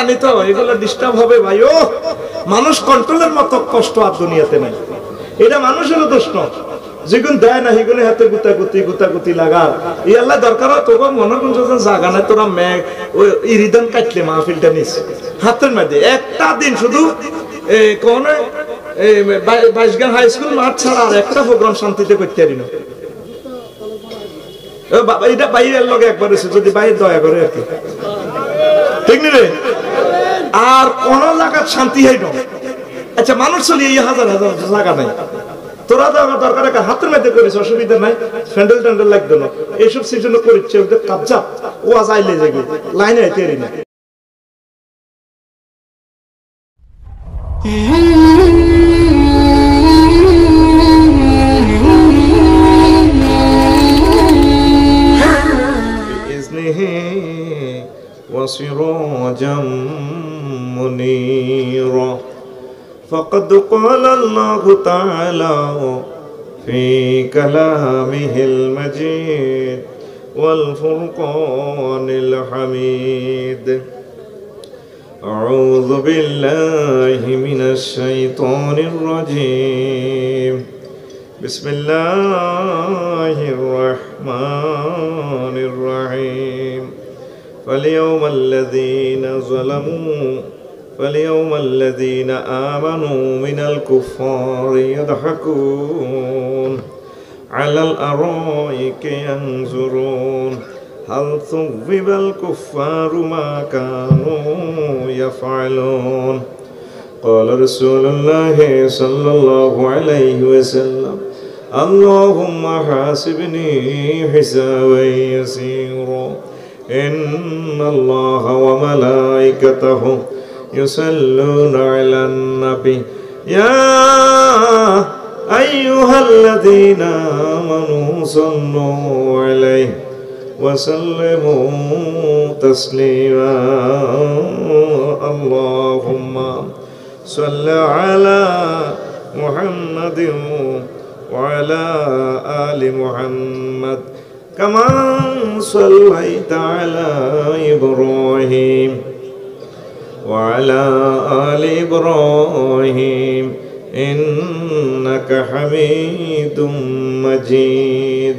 জানি তো এগুলো ডিস্টার্ব হবে ভাই। ও মানুষ কন্ট্রোলের মতো কষ্ট আর দুনিয়াতে নাই। এটা মানুষেরও দোষ নয়, যেগুন দেয় না সেগুলো হাতে গুতাগুতি লাগা। এই আল্লাহ দরকার হয় তোর মনে করছেন জাগা নাই, তোরা ম্যাগ ওই ইরিদান কাটলে মাহফিলটা নিস হাতের মধ্যে একটা দিন শুধু কোন 22 হাই স্কুল মাঠ ছাড়া আর একটা প্রোগ্রাম শান্তিতে করতে পারি না। বাবা এটা বাইরের লগে একবার এসে যদি বাইরে দয়া করে আর কি, ঠিক নি রে? আর কোন জায়গার শান্তি হয় না। আচ্ছা মানুষ চলি এই হাজার হাজার জায়গা নাই, তোরা দরকার একটা হাতের মধ্যে করিস, অসুবিধা নাই, স্যান্ডেল ট্যান্ডেল লাগতো না, এইসব সিজনে করিচ্ছে ওদের কাবজা ও আজ আইলে যাবে লাইনে আইতে না। وسراجا منيرا فقد قال الله تعالى في كلامه المجيد والفرقان الحميد أعوذ بالله من الشيطان الرجيم بسم الله الرحمن الرحيم فاليوم الذين آمنوا من الكفار يضحكون على الأرائك ينظرون هل ثوب الكفار ما كانوا يفعلون قال رسول الله صلى الله عليه وسلم اللهم حاسبني حسابا يسيرا إن الله وملائكته يصلون على النبي يا أيها الذين آمنوا صلوا عليه وسلموا تسليما اللهم صل على محمد وعلى آل محمد كما صليت على إبراهيم وعلى آل إبراهيم إنك حميد مجيد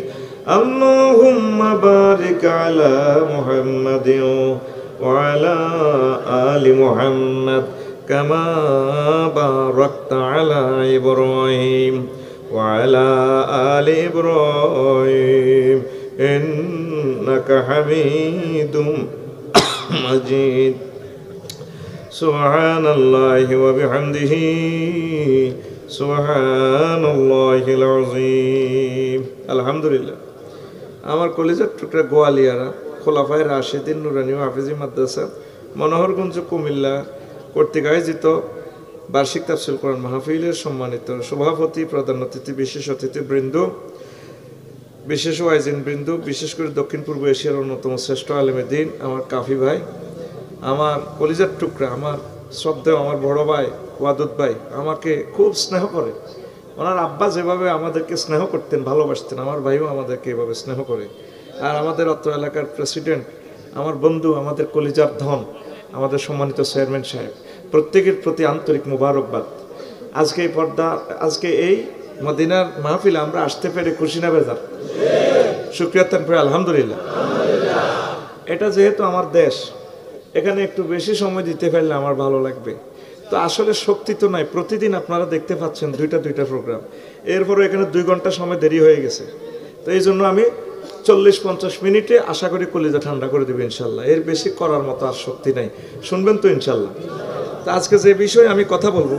اللهم بارك على محمد وعلى آل محمد كما باركت على إبراهيم وعلى آل إبراهيم إنك حميد مجيد سبحان الله وبحمده سبحان الله العظيم الحمد لله আমার কলেজের টুকরা গোয়ালিয়ারা খোলাফায়ে রাশেদিন নুরানি হাফেজি মাদ্রাসা মনোহরগঞ্জ কুমিল্লা কর্তৃক আয়োজিত বার্ষিক তাফসীর কোরআন মাহফিলের সম্মানিত সভাপতি, প্রধান অতিথি, বিশেষ অতিথিবৃন্দ, বিশেষ ওয়াইজিনবৃন্দ, বিশেষ করে দক্ষিণ পূর্ব এশিয়ার অন্যতম শ্রেষ্ঠ আলেমে দ্বীন আমার কাফি ভাই, আমার কলিজার টুকরা, আমার শ্রদ্ধেয় আমার বড় ভাই ওয়াদুদ ভাই, আমাকে খুব স্নেহ করে। ওনার আব্বা যেভাবে আমাদেরকে স্নেহ করতেন, ভালোবাসতেন, আমার ভাইও আমাদেরকে এভাবে স্নেহ করে। আর আমাদের অত্র এলাকার প্রেসিডেন্ট, আমার বন্ধু, আমাদের কলিজার ধন, আমাদের সম্মানিত চেয়ারম্যান সাহেব, প্রত্যেকের প্রতি আন্তরিক মুবারকবাদ। আজকে এই মদিনার মাহফিলে আমরা আসতে পেরে খুশি না বেজার? শুকরিয়া তানপুরে আলহামদুলিল্লাহ। এটা যেহেতু আমার দেশ, এখানে একটু বেশি সময় দিতে পারলে আমার ভালো লাগবে। তো আসলে শক্তি তো নাই, প্রতিদিন আপনারা দেখতে পাচ্ছেন দুইটা প্রোগ্রাম, এরপরে এখানে 2 ঘন্টা সময় দেরি হয়ে গেছে। তো এই জন্য আমি 40-50 মিনিটে আশা করি কলিজা ঠান্ডা করে দেবে ইনশাল্লাহ। এর বেশি করার মতো আর শক্তি নাই, শুনবেন তো ইনশাল্লাহ। তো আজকে যে বিষয়ে আমি কথা বলবো,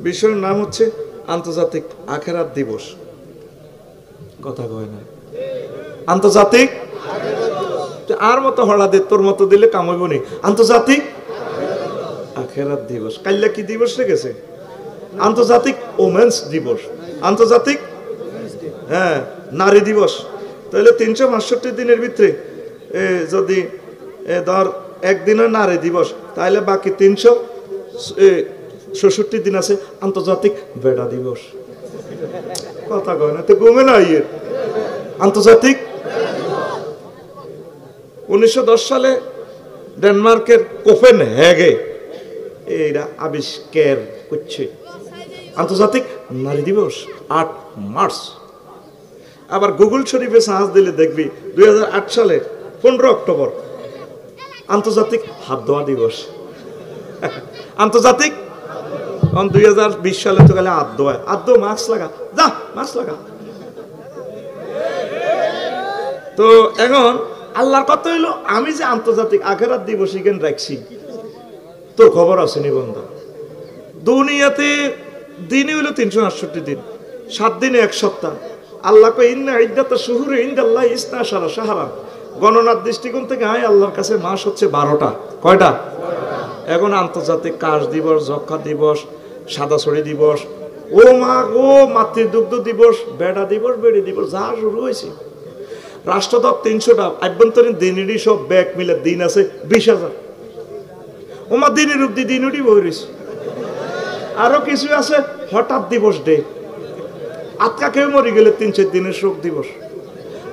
বিষয়ের নাম হচ্ছে আন্তর্জাতিক আখেরাত দিবস। কথা কয় না, আন্তর্জাতিক আর মতো হড়া দে, তোর মতো দিলে কামাইব নি। আন্তর্জাতিক আখেরাত দিবস। কাল্লা কি দিবস রেখেছে? আন্তর্জাতিক ওমেন্স দিবস, আন্তর্জাতিক নারী দিবস। তাহলে 365 দিনের ভিতরে যদি ধর একদিনের নারী দিবস, তাহলে বাকি 366 দিন আছে আন্তর্জাতিক বেড়া দিবস। কথা কয় না তো, ঘুমে না ইয়ে। আন্তর্জাতিক 1910 সালে ডেনমার্কের কোপেনহেগে এইটা আবিষ্কার করছে আন্তর্জাতিক নারী দিবস 8 মার্চ। আবার গুগল শরীফে সার্চ দিলে দেখবি 2008 সালে 15 অক্টোবর আন্তর্জাতিক হাত ধোয়া দিবস। আন্তর্জাতিক 2020 সালে তো গেলে হাত ধোয়া মাস্ক লাগা, যা মাস্ক লাগা। তো এখন আল্লাহর কথা হইলো আমি যে আন্তর্জাতিক আখেরাত দিবস এখানে রাখছি, তোর খবর আছে নিবন্ধা? দুনিয়াতে দিনই হইলো 368 দিন, 7 দিনে 1 সপ্তাহ। আল্লাহ কয় ইন্না ইদ্দাতা শুহুরি ইনদাল্লাহি 12 শাহরান। গণনার দৃষ্টিকোণ থেকে আল্লাহর কাছে মাস হচ্ছে 12টা। কয়টা? এখন আন্তর্জাতিক কাশ দিবস, যক্ষা দিবস, সাদা ছড়ি দিবস, ও মা গো মাতৃদুগ্ধ দিবস, বেড়া দিবস, বেড়ি দিবস, যা শুরু হয়েছে। রাষ্ট্রদপ 300টা, আভ্যন্তরীণ দিনেরই সব ব্যাগ মিলে দিন আছে 20,000। ওমা দিনের অব্দি দিনটি বই রয়েছে। আরো কিছু আছে হঠাৎ দিবস ডে, আটকা কেউ মরে গেলে 3-4 দিনের শোক দিবস।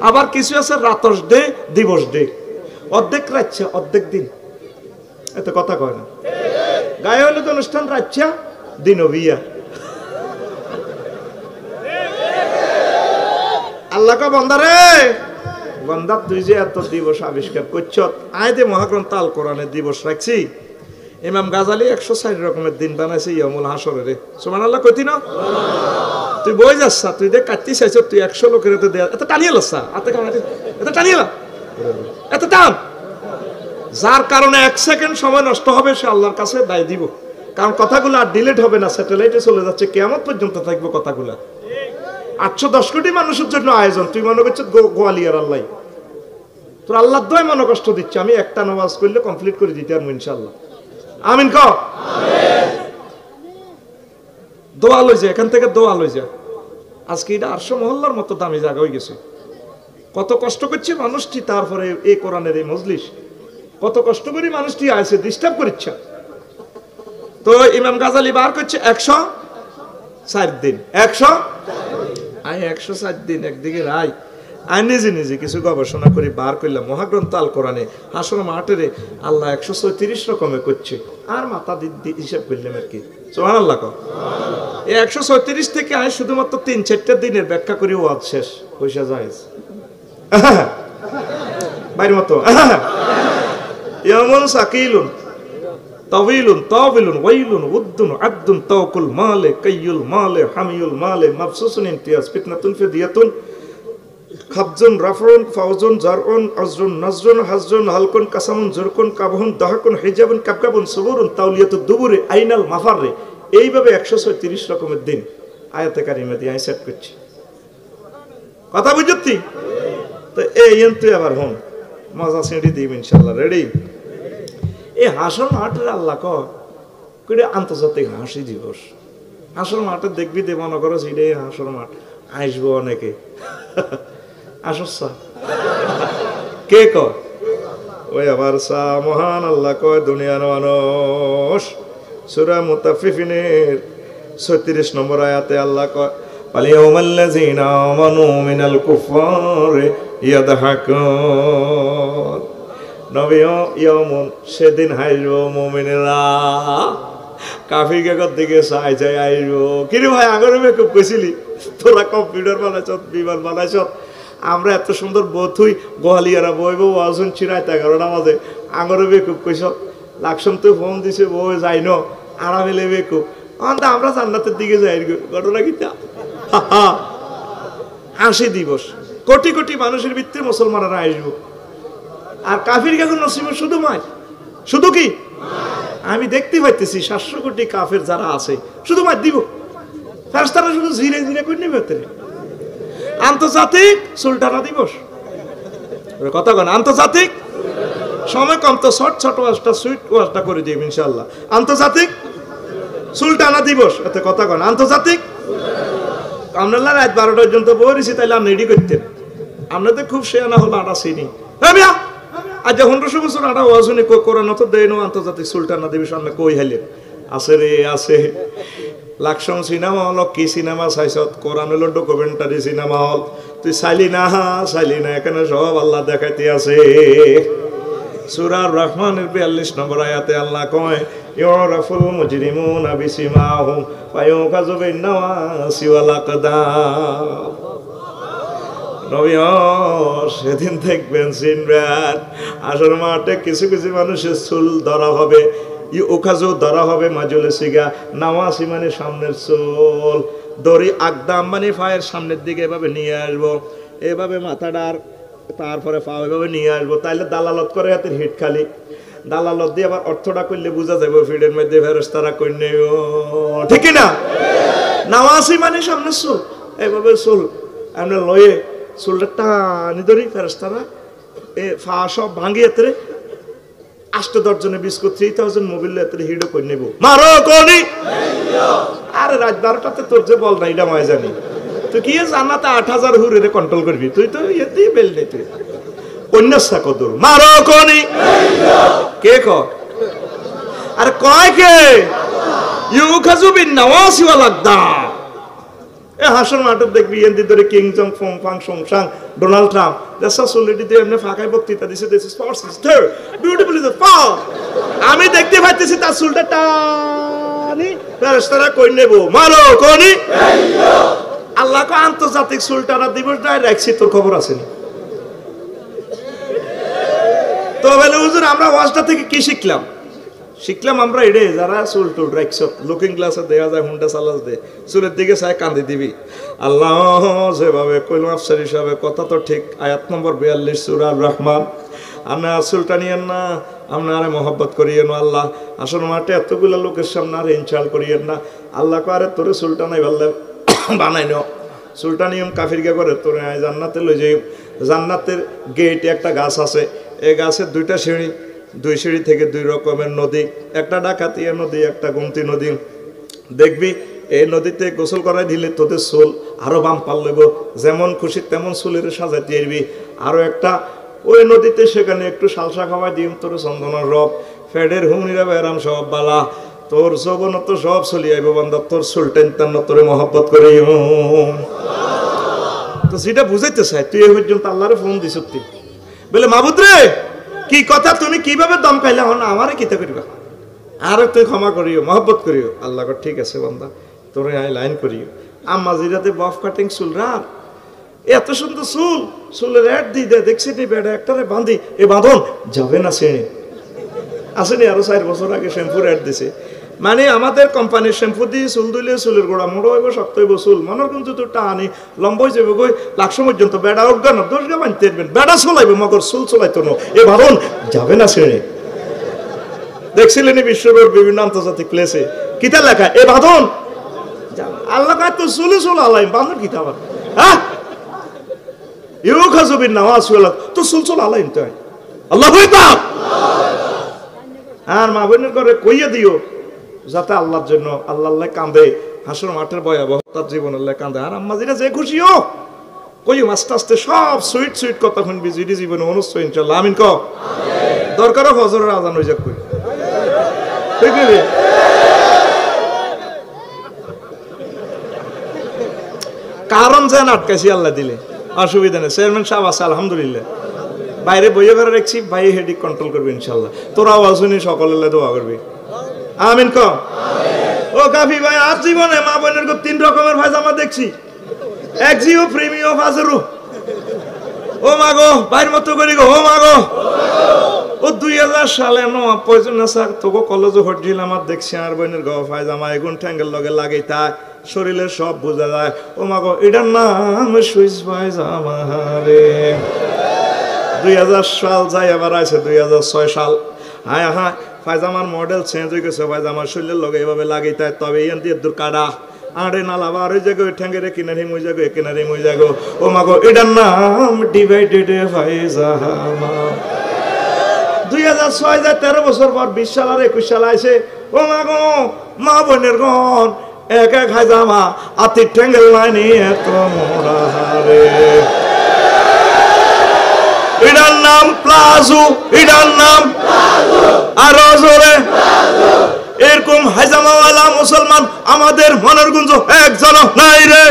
আবার কিছু আছে রাতস ডে, দিবস ডে, অর্ধেক রাচ্ছা অর্ধেক দিন। এত কথা কয় না। গায়ে হলুদ অনুষ্ঠান রাচ্ছা দিন বিয়া। আল্লাহ কা বন্দারে, বন্দা তুই যে এত দিবস আবিষ্কার করছ, আয় দে মহাগ্রন্থ আল কোরআনের দিবস রাখছি। ইমাম গাজালি 104 রকমের দিন বানাইছে ইয়ামুল হাসরের। সুবহানাল্লাহ কইতি না? তুই বই যাচ্ছা, তুই দেখ কাটতি চাইছ, তুই 100 লোকের এত দেয়া এত টানিয়ে লসা, এত টানিয়ে লা, এত টান, যার কারণে 1 সেকেন্ড সময় নষ্ট হবে সে আল্লাহর কাছে দায় দিব। কারণ কথাগুলো আর ডিলিট হবে না, স্যাটেলাইটে চলে যাচ্ছে, কিয়ামত পর্যন্ত থাকবে কথাগুলো। 810 কোটি মানুষের জন্য আয়োজন, তুই মনে করছিস গোয়ালিয়ার আল্লাহ তোর আল্লাহর দোয়ায় মনে কষ্ট দিচ্ছে। আমি একটা নামাজ করলে কমপ্লিট করে দিতে পারবো ইনশাআল্লাহ। আমিন ক দোয়া লই যা, এখান থেকে দোয়া লই যা। আজকে এটা 800 মহল্লার মতো দামি জায়গা হয়ে গেছে। কত কষ্ট করছে মানুষটি, তারপরে এই কোরআনের এই মজলিস, কত কষ্ট করে মানুষটি আসে ডিস্টার্ব করিচ্ছে। তো ইমাম গাজালি বার করছে 104 দিন, 104 দিন একদিকে রায়। আমি নিজে নিজে কিছু গবেষণা করে বার করলাম, মহাগ্রন্থ আল কোরআনে হাসর মাঠেরে আল্লাহ 134 রকমে করছে, আর মাথা হিসাব করলাম আর কি। সুবহানাল্লাহ কও। এই 134 থেকে আয় শুধুমাত্র 3-4টা দিনের ব্যাখ্যা করে ওয়াজ শেষ পয়সা যায় বাইর মতো। ইয়ামুন সাকিলুন তাওয়িলুন তাওয়িলুন ওয়াইলুন উদ্দুন আদ্দুন তাওকুল মালে কাইয়ুল মালে হামিউল মালে মাবসুসুন ইমতিয়াজ ফিতনাতুন ফিদিয়াতুন খাবজুন রাফরুন ফাউজুন জারউন আজরুন নাজরুন হাজরুন হালকুন কাসামুন জুরকুন কাবহুন দাহাকুন হিজাবুন কাবকাবুন সুবুরুন তাওলিয়াতুদ দুবুরে আইনাল মাফাররে। এইভাবে 134 রকমের দিন আয়াতে কারিমা দিয়ে আমি সেট করছি। কথা বুঝতি? তো এই তুই আবার হন মজা সিঁড়ি দিব ইনশাআল্লাহ। রেডি? এই হাসর মাঠের আল্লাহ কই আন্তর্জাতিক হাসি দিবস। হাসর মাঠে দেখবি দে মনে করো সেটাই হাসর মাঠ, আসবো অনেকে। আসছা কে কয়? ওই আবার সা মহান আল্লাহ কয় দুনিয়ার মানুষ। সূরা মুতাফফিফিনের 36 নম্বর আয়াতে আল্লাহ কয় ফালিয়াউমাল্লাযীনা আমানু মিনাল কুফারি ইয়াদহাকুন। নবীও ইয়াউমুন, সেদিন হাসবো মুমিনেরা। কাফিরকে কত দিকে চাই চাই আইবো। কিরে ভাই আগরে মেকআপ কইছিলি, তোরা কম্পিউটার বানাইছ, বিমান বানাইছ, আমরা এত সুন্দর বথুই গোয়ালিয়ারা বইব ওয়াজন চিরাই 11টা বাজে আগরে মেকআপ কইছ। লাকসম তো ফোন দিছে বই যাই ন আরামেলে মেকআপ। আমরা জান্নাতের দিকে যাই। ঘটনা কি তা? হাসি দিবস, কোটি কোটি মানুষের ভিতরে মুসলমানরা আসবো। আর কাফির এখন নসিবে শুধু মায়, শুধু কি আমি দেখতে পাইতেছি 700 কোটি কাফের যারা আছে শুধু মার দিব। ফেরেশতারা শুধু ধীরে ধীরে করে নেবে। আন্তর্জাতিক সুলতানা দিবস, কথা কন আন্তর্জাতিক। সময় কম তো ছোট ছোট ওয়াজটা সুইট ওয়াজটা করে দিই ইনশাআল্লাহ। আন্তর্জাতিক সুলতানা দিবস, এতে কথা কন আন্তর্জাতিক। আমরা রাত 12টা পর্যন্ত বলেছি, তাইলে আপনি রেডি করতেন। আপনাদের খুব শেয়ানা হলো আটা চিনি আজ 1500 বছর আটা ওয়াজনে কোরআন তো দেয় না। আন্তর্জাতিক সুলতানা দিবস আপনি কই হাইলেন? আছে রে আছে। লাকসম সিনেমা হল, কি সিনেমা চাইছ? কোরআন হলো ডকুমেন্টারি সিনেমা হল। তুই চাইলি না, চাইলি না, এখানে সব আল্লাহ দেখাইতে আছে। সূরা রহমানের 42 নম্বর আয়াতে আল্লাহ কয় ইউরাফুল মুজরিমুনা বিসিমাহুম ফায়ুকাযু বিন-নাওয়াসি ওয়াল আকদাম। নবী সেদিন দেখবেন চিনবেন আসর মাঠে কিছু কিছু মানুষের চুল ধরা হবে, ইউকাযু ধরা হবে মাজলিসিগা, নাওয়াসি মানে সামনের চুল, দড়ি আকদাম মানে পায়ের সামনের দিকে এভাবে নিয়ে আসবো, এভাবে মাথাটার তারপরে পা এভাবে নিয়ে আসবো। তাইলে দালালত করে হাতের হিট খালি দালালত দিয়ে আবার অর্থটা করলে বোঝা যাবে ফিডের মধ্যে ফেরেশতারা কইনে ঠিক না। নাওয়াসি মানে সামনের চুল, এভাবে চুল আমরা লয়ে চুলটা টানি ধরি ফেরেশতারা এ ফা সব ভাঙিয়ে এতে 8-10 জনের বিস্কুট 3000 মোবিল এতে হিডো করে নেব মারো কোনি। আরে রাত 12টাতে তোর যে বল না এটা মই জানি, তুই কি জান্নাতে 8000 হুরেরে কন্ট্রোল করবি, তুই তো এতেই বেল নেই, তুই অন্য সাকদুর মারো কোনি কে কয় আরে কয় কে ইউখাযু বিন-নাওয়াসি ওয়াল আকদাম। এ হাসন মাঠে দেখবি এন্দি ধরে কিং জং ফং ফাং সং সাং ডোনাল্ড ট্রাম্প দ্যাটস সলিডি দিয়ে এমনি ফাঁকায় বক্তৃতা দিছে, this is for sister beautiful is the fall. আমি দেখতে পাইতেছি তার চুলটা টানি ফেরেশতারা কই নেব মারো কোনি। আল্লাহ কো আন্তর্জাতিক চুল টানা দিবস নাই রাখছি, তোর খবর আছে নি? তো বলে হুজুর আমরা ওয়াজটা থেকে কি শিখলাম? শিখলাম আমরা এডে যারা চুল টুল রাখছ লুকিং গ্লাসে দেওয়া যায় হুন্ডা চালাস দে চুলের দিকে চাই কান্দি দিবি। আল্লাহ যেভাবে কইল আফসার হিসাবে কথা তো ঠিক। আয়াত নম্বর 42 সূরা রহমান। আপনার চুলটা নিয়েন না, আপনার মহব্বত করিয়েন আল্লাহ। আসল মাঠে এতগুলো লোকের সামনে আর ইনশাল করিয়েন না। আল্লাহ করে তোরে চুলটা নাই বললে বানাই নাও, চুলটা নিয়ম কাফিরকে করে তোরে জান্নাতে লই যাই। জান্নাতের গেটে একটা গাছ আছে, এই গাছের 2টা সিঁড়ি, 2 সিঁড়ি থেকে 2 রকমের নদী, একটা ডাকাতিয়া নদী একটা গোমতী নদী। দেখবি এই নদীতে গোসল করাই দিলে তোদের চুল আরো বাম পাল লইব, যেমন খুশি তেমন চুলের সাজাতে আসবি। আরো একটা ওই নদীতে সেখানে একটু সালসা খাওয়াই দিম তোর চন্দনের রব, ফেডের হুমনিরা বেরাম সব বালা, তোর যৌবন তো সব চলি আইব বান্দা, তোর চুল টেনতেন তোরে মহব্বত করে। তো যেটা বুঝাইতে চাই তুই এই পর্যন্ত আল্লাহরে ফোন দিস বলে মাবুদ রে কি কথা, তুমি কিভাবে দম খাইলে হন আমারে কিতা করিবা, আর তুই ক্ষমা করিও মহব্বত করিও। আল্লাহ ঠিক আছে বান্দা তোরে আই লাইন করিও। আম্মা জিরাতে বফ কাটিং চুল রার এত সুন্দর চুল, চুলের অ্যাড দি দে দেখছি নি বেড়া একটারে বাঁধি এ বাঁধন যাবে না শ্রেণী আসেনি। আরো 4 বছর আগে শ্যাম্পুর অ্যাড দিছে, মানে আমাদের কোম্পানির শ্যাম্পু দিয়ে চুল ধুইলে চুলের গোড়া মোড়ো হইব, শক্ত হইব চুল, মনের কিন্তু তোর টানি লম্বা হয়ে যাবে গই লাকশো পর্যন্ত। বেড়া অজ্ঞান 10 গা বানতে পারবেন, বেড়া চলাইবে মগর চুল চলাইতো না এ ভাবন যাবে না শ্রেণী। দেখছিলেন বিশ্বর বিভিন্ন আন্তর্জাতিক প্লেসে কিতা লেখা এ বাঁধন আল্লাহ কাজ তো চুলে চুল আলাই বাঁধন কিতা আবার হ্যাঁ ইউখাযু বিন-নাওয়াসি ওয়াল আকদাম, তো চুল চুল আলাই তো আল্লাহু আকবার। আর মা বোনের করে কইয়া দিও যাতে আল্লাহর জন্য আল্লাহ কান্দে, হাসর মাঠের ভয়াবহতার জীবনের কান্দে। আর আম্মা যেটা যে খুশি হোক কইও আস্তে আস্তে সব সুইট সুইট কথা শুনবি, যদি জীবনে অনুষ্ঠ ইনশাআল্লাহ আমিন ক। দরকার ফজরের আজান হয়ে যাক কই ঠিক আছে। কারণ যেন আটকাইছি আল্লাহ দিলে অসুবিধা নেই। চেয়ারম্যান সাহেব আছে আলহামদুলিল্লাহ, বাইরে বইয়ে ঘরে রাখছি, ভাই হেডিক কন্ট্রোল করবি ইনশাআল্লাহ। তোরা আওয়াজ শুনি সকলের দোয়া করবি আমিন ক। ও কাফি ভাই আজ জীবনে মা বোনের 3 রকমের পায়জামা দেখছি, এক জিও প্রিমিয়াম ফাজরু ও মাগো বাইর মতো করি গো ও মাগো। ও 2000 সালে ন পয়জন স্যার তোকে কলেজে হটছিল আমার দেখছি আর বোনের গো পায়জামা এগুন ঠ্যাঙ্গের লগে লাগে তা শরীরের সব বোঝা যায়। ও মাগো এটার নাম সুইস পায়জামা রে। 2000 সাল যাই আবার আছে 2006 সাল। হ্যাঁ হ্যাঁ পায়জামার মডেল চেঞ্জ হয়ে গেছে, পায়জামার শরীরের লগে এভাবে লাগে তাই তবে ইয়ান দিয়ে দূর কাটা আড়ে নালা আবার ওই জায়গায় ঠ্যাঙ্গের কিনারে মই যাগো কিনারে মই যাগো। ও মাগো এটার নাম ডিভাইডেড পায়জামা। 2006 যায় 13 বছর পর 20 সাল আর 21 সাল আইছে। ও মাগো মা বোনের গণ এক এক পায়জামা আতি ঠ্যাঙ্গের লাইনে এত মোড়া রে। এটার নাম প্লাজো, এটার নাম আরো জোরে। এরকম হাইজামাওয়ালা মুসলমান আমাদের মনের গুঞ্জ একজন নাই রে।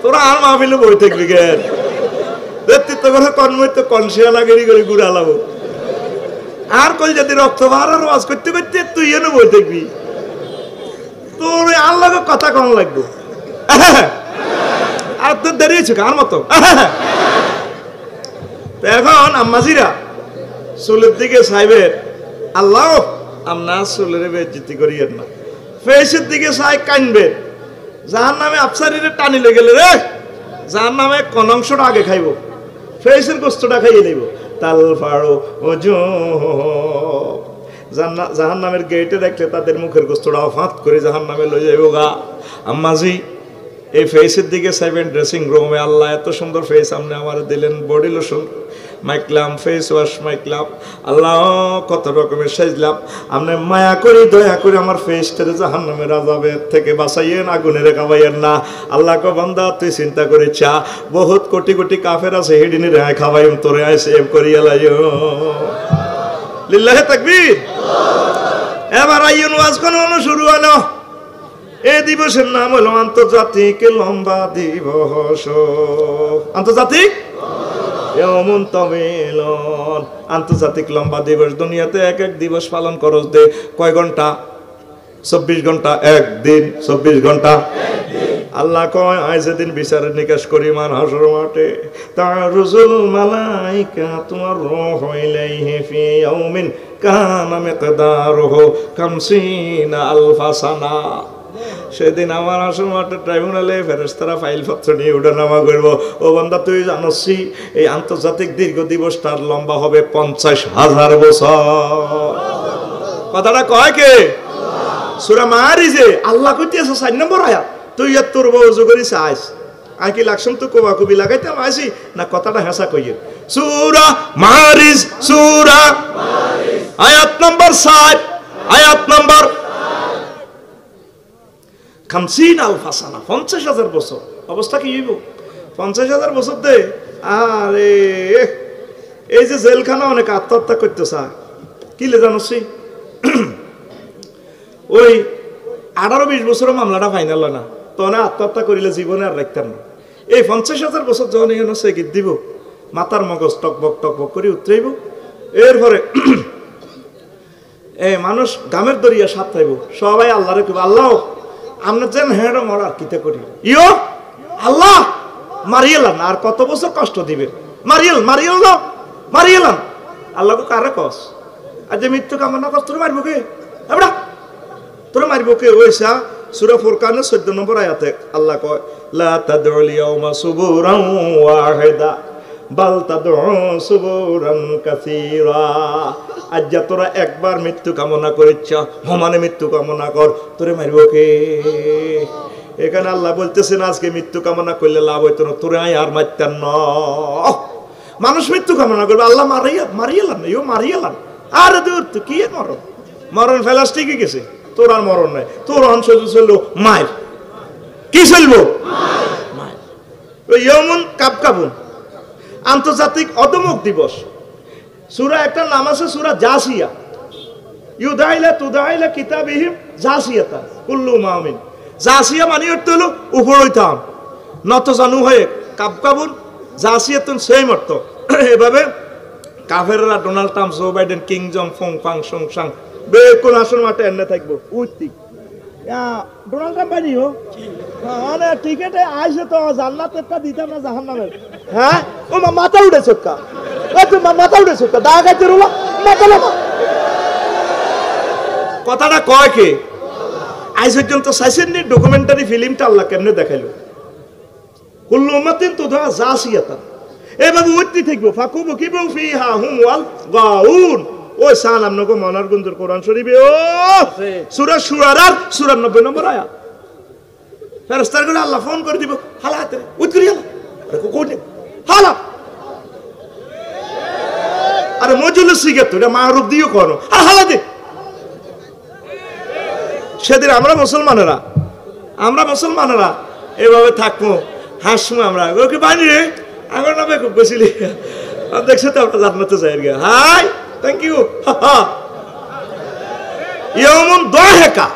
তোরা আর মাহফিলে বই থাকবি কেন? ব্যক্তিত্ব করে কর্মইতে কনসিয়া লাগেরি করে গুড়া লাবো আর কল যদি রক্ত বাড়ার ওয়াজ করতে করতে তুই এনে বই দেখবি তোর আল্লাহকে কথা কম লাগবে আর তোর দাঁড়িয়েছে কার মতো এখন আম্মাজিরা চুলের দিকে চাইবেন আল্লাহ আমরা চুলের বেজ্জিতি করিয়েন না ফেসের দিকে চাই কানবেন যার নামে আফসারিরে টানিলে গেলে রে যার নামে কোন অংশটা আগে খাইব ফেসের গোস্তটা খাইয়ে দেব তাল ফাড়ো ওজো জাহান নামের গেটে দেখলে তাদের মুখের গোস্তটা ফাঁত করে জাহান নামে লই যাইব গা আম্মাজি এই ফেসের দিকে চাইবেন ড্রেসিং রুমে আল্লাহ এত সুন্দর ফেস আপনি আমার দিলেন বডি লোশন মাইকলাম ফেস ওয়াশ মাইকলাম আল্লাহ কত রকমের সাজলাম আপনি মায়া করি দয়া করে আমার ফেসটারে জাহান্নামের আযাবের থেকে বাঁচাইয়েন আগুনের খাওয়াইয়েন না আল্লাহ কো বান্দা তুই চিন্তা করে চা বহুত কোটি কোটি কাফের আছে হেডিনে রেহাই খাওয়াইম তোরে আই সেভ করিয়া লাইও লিল্লাহি তাকবীর এবার আইন ওয়াজ কোন শুরু হলো এই দিবসের নাম হলো আন্তর্জাতিক লম্বা দিবস আন্তর্জাতিক আন্তর্জাতিক লম্বা দিবস দুনিয়াতে এক এক দিবস পালন করস দে কয় ঘন্টা 24 ঘন্টা একদিন 24 ঘন্টা আল্লাহ কয় আজ যেদিন বিচারের নিকাশ করি মান হাসর মাঠে তারুজুল মালাইকাতু রূহ ইলাইহি ফি ইয়াউমিন কানা মিকদারুহু 50 আলফা সানা সেদিন আমার আসল মাঠে ট্রাইব্যুনালে ফেরেশতারা ফাইল পত্র নিয়ে উঠানামা করবো ও বান্দা তুই জানোসি এই আন্তর্জাতিক দীর্ঘ দিবসটার লম্বা হবে 50,000 বছর কথাটা কয় কে সূরা মারিজে আল্লাহ কইতেছে 4 নম্বর আয়াত তুই এত তোর বউজু করি চাইস আই কি লাগছম তো কোবা কবি লাগাইতাম আইছি না কথাটা হেসা কইয়ে সূরা মারিজ আয়াত নম্বর 7 আয়াত নম্বর 50 আলফা সানা 50,000 বছর অবস্থা কি হইব 50,000 বছর দে আরে এই যে জেলখানা অনেক আত্মহত্যা করতে চায় কি লে জানোসি ওই 18-20 বছরের মামলাটা ফাইনাল হয় না তখন আত্মহত্যা করিলে জীবনে আর রাখতাম না এই 50,000 বছর যখন এখানে সে গীত দিব মাথার মগজ টকবক করে উতরাইব এরপরে এই মানুষ গামের দরিয়া সাপ পাইব সবাই আল্লাহরে কইব আল্লাহ আমরা যেন হেঁড়ো মরার কিতে করি ইয়ো আল্লাহ মারিয়েলাম আর কত বছর কষ্ট দিবেন মারিয়েলাম আল্লাহ কারে কস আর যে মৃত্যু কামনা কর তোর মারবো কে এবড়া তোর মারবো কে ওইসা সূরা ফুরকানের 14 নম্বর আয়াতে আল্লাহ কয় লা তাদউল ইয়াউমা সুবুরান ওয়াহিদা বাল তাদউ সুবুরান কাসীরা আজ যা তোরা একবার মৃত্যু কামনা করিচ্ছ সমানে মৃত্যু কামনা কর তোরে মারবো কে এখানে আল্লাহ বলতেছেন আজকে মৃত্যু কামনা করলে লাভ হইতো না তোরে আর মারতেন না মানুষ মৃত্যু কামনা করবে আল্লাহ মারিয়েলাম না মারিয়েলাম আরে দূর তুই কি মরণ ফেলাস ঠিকই গেছে তোর আর মরণ নাই তোর অংশ চললো মায়ের কি চলবো ইয়মুন কাবকাবুন আন্তর্জাতিক অদমক দিবস সূরা একটা নাম আছে সূরা জাসিয়া ইউদাইলা তুদাইলা কিতাবিহিম জাসিয়াতা কুল্লু মুমিন জাসিয়া মানে অর্থ হলো উপর হইতাম নত জানু হয়ে কাবকাবুন জাসিয়াতুন সেম অর্থ এভাবে কাফেররা Donald Trump Joe Biden king জং ফং ফাং সং সাং বেকুল আসন মাঠে এনে থাকবো উঠতি ডোনাল্ড ট্রাম্প বানিও মানে টিকেটে আইসে তো জান্নাতেরটা দিতাম না জাহান্নামের হ্যাঁ ও মাথা উঠে চক্কা মাথা উঠে চক্কা দা গাইতে রুলা মাথা লামা কথাটা কয় কে আজ পর্যন্ত সাইসেননি ডকুমেন্টারি ফিল্মটা আল্লাহ কেমনে দেখাইলো কুল্লু উম্মাতিন তুদা জাসিয়াতান এভাবে উঠতে থাকবো ফাকুবু কিবু ফিহা হুম ওয়াল গাউন ওই সালাম নগো মনার গুঞ্জুর কোরআন শরীফে ও সূরা শুআরার সূরা 90 নম্বর আয়াত ফেরেশতার গুলো আল্লাহ ফোন করে দিব হালাতে উঠ করি আল্লাহ কোটে হালা আরে মজুলুস সিগাত এটা মারুফ দিও কোন আর হালাতে সেদিন আমরা মুসলমানেরা এভাবে থাকবো হাসবো আমরা ওকে বানি রে আমার নামে খুব গেছিলি দেখছো তো আমরা জান্নাতে যাই গিয়া হাই থ্যাংক ইউ ইয়াউমুন দাহিকা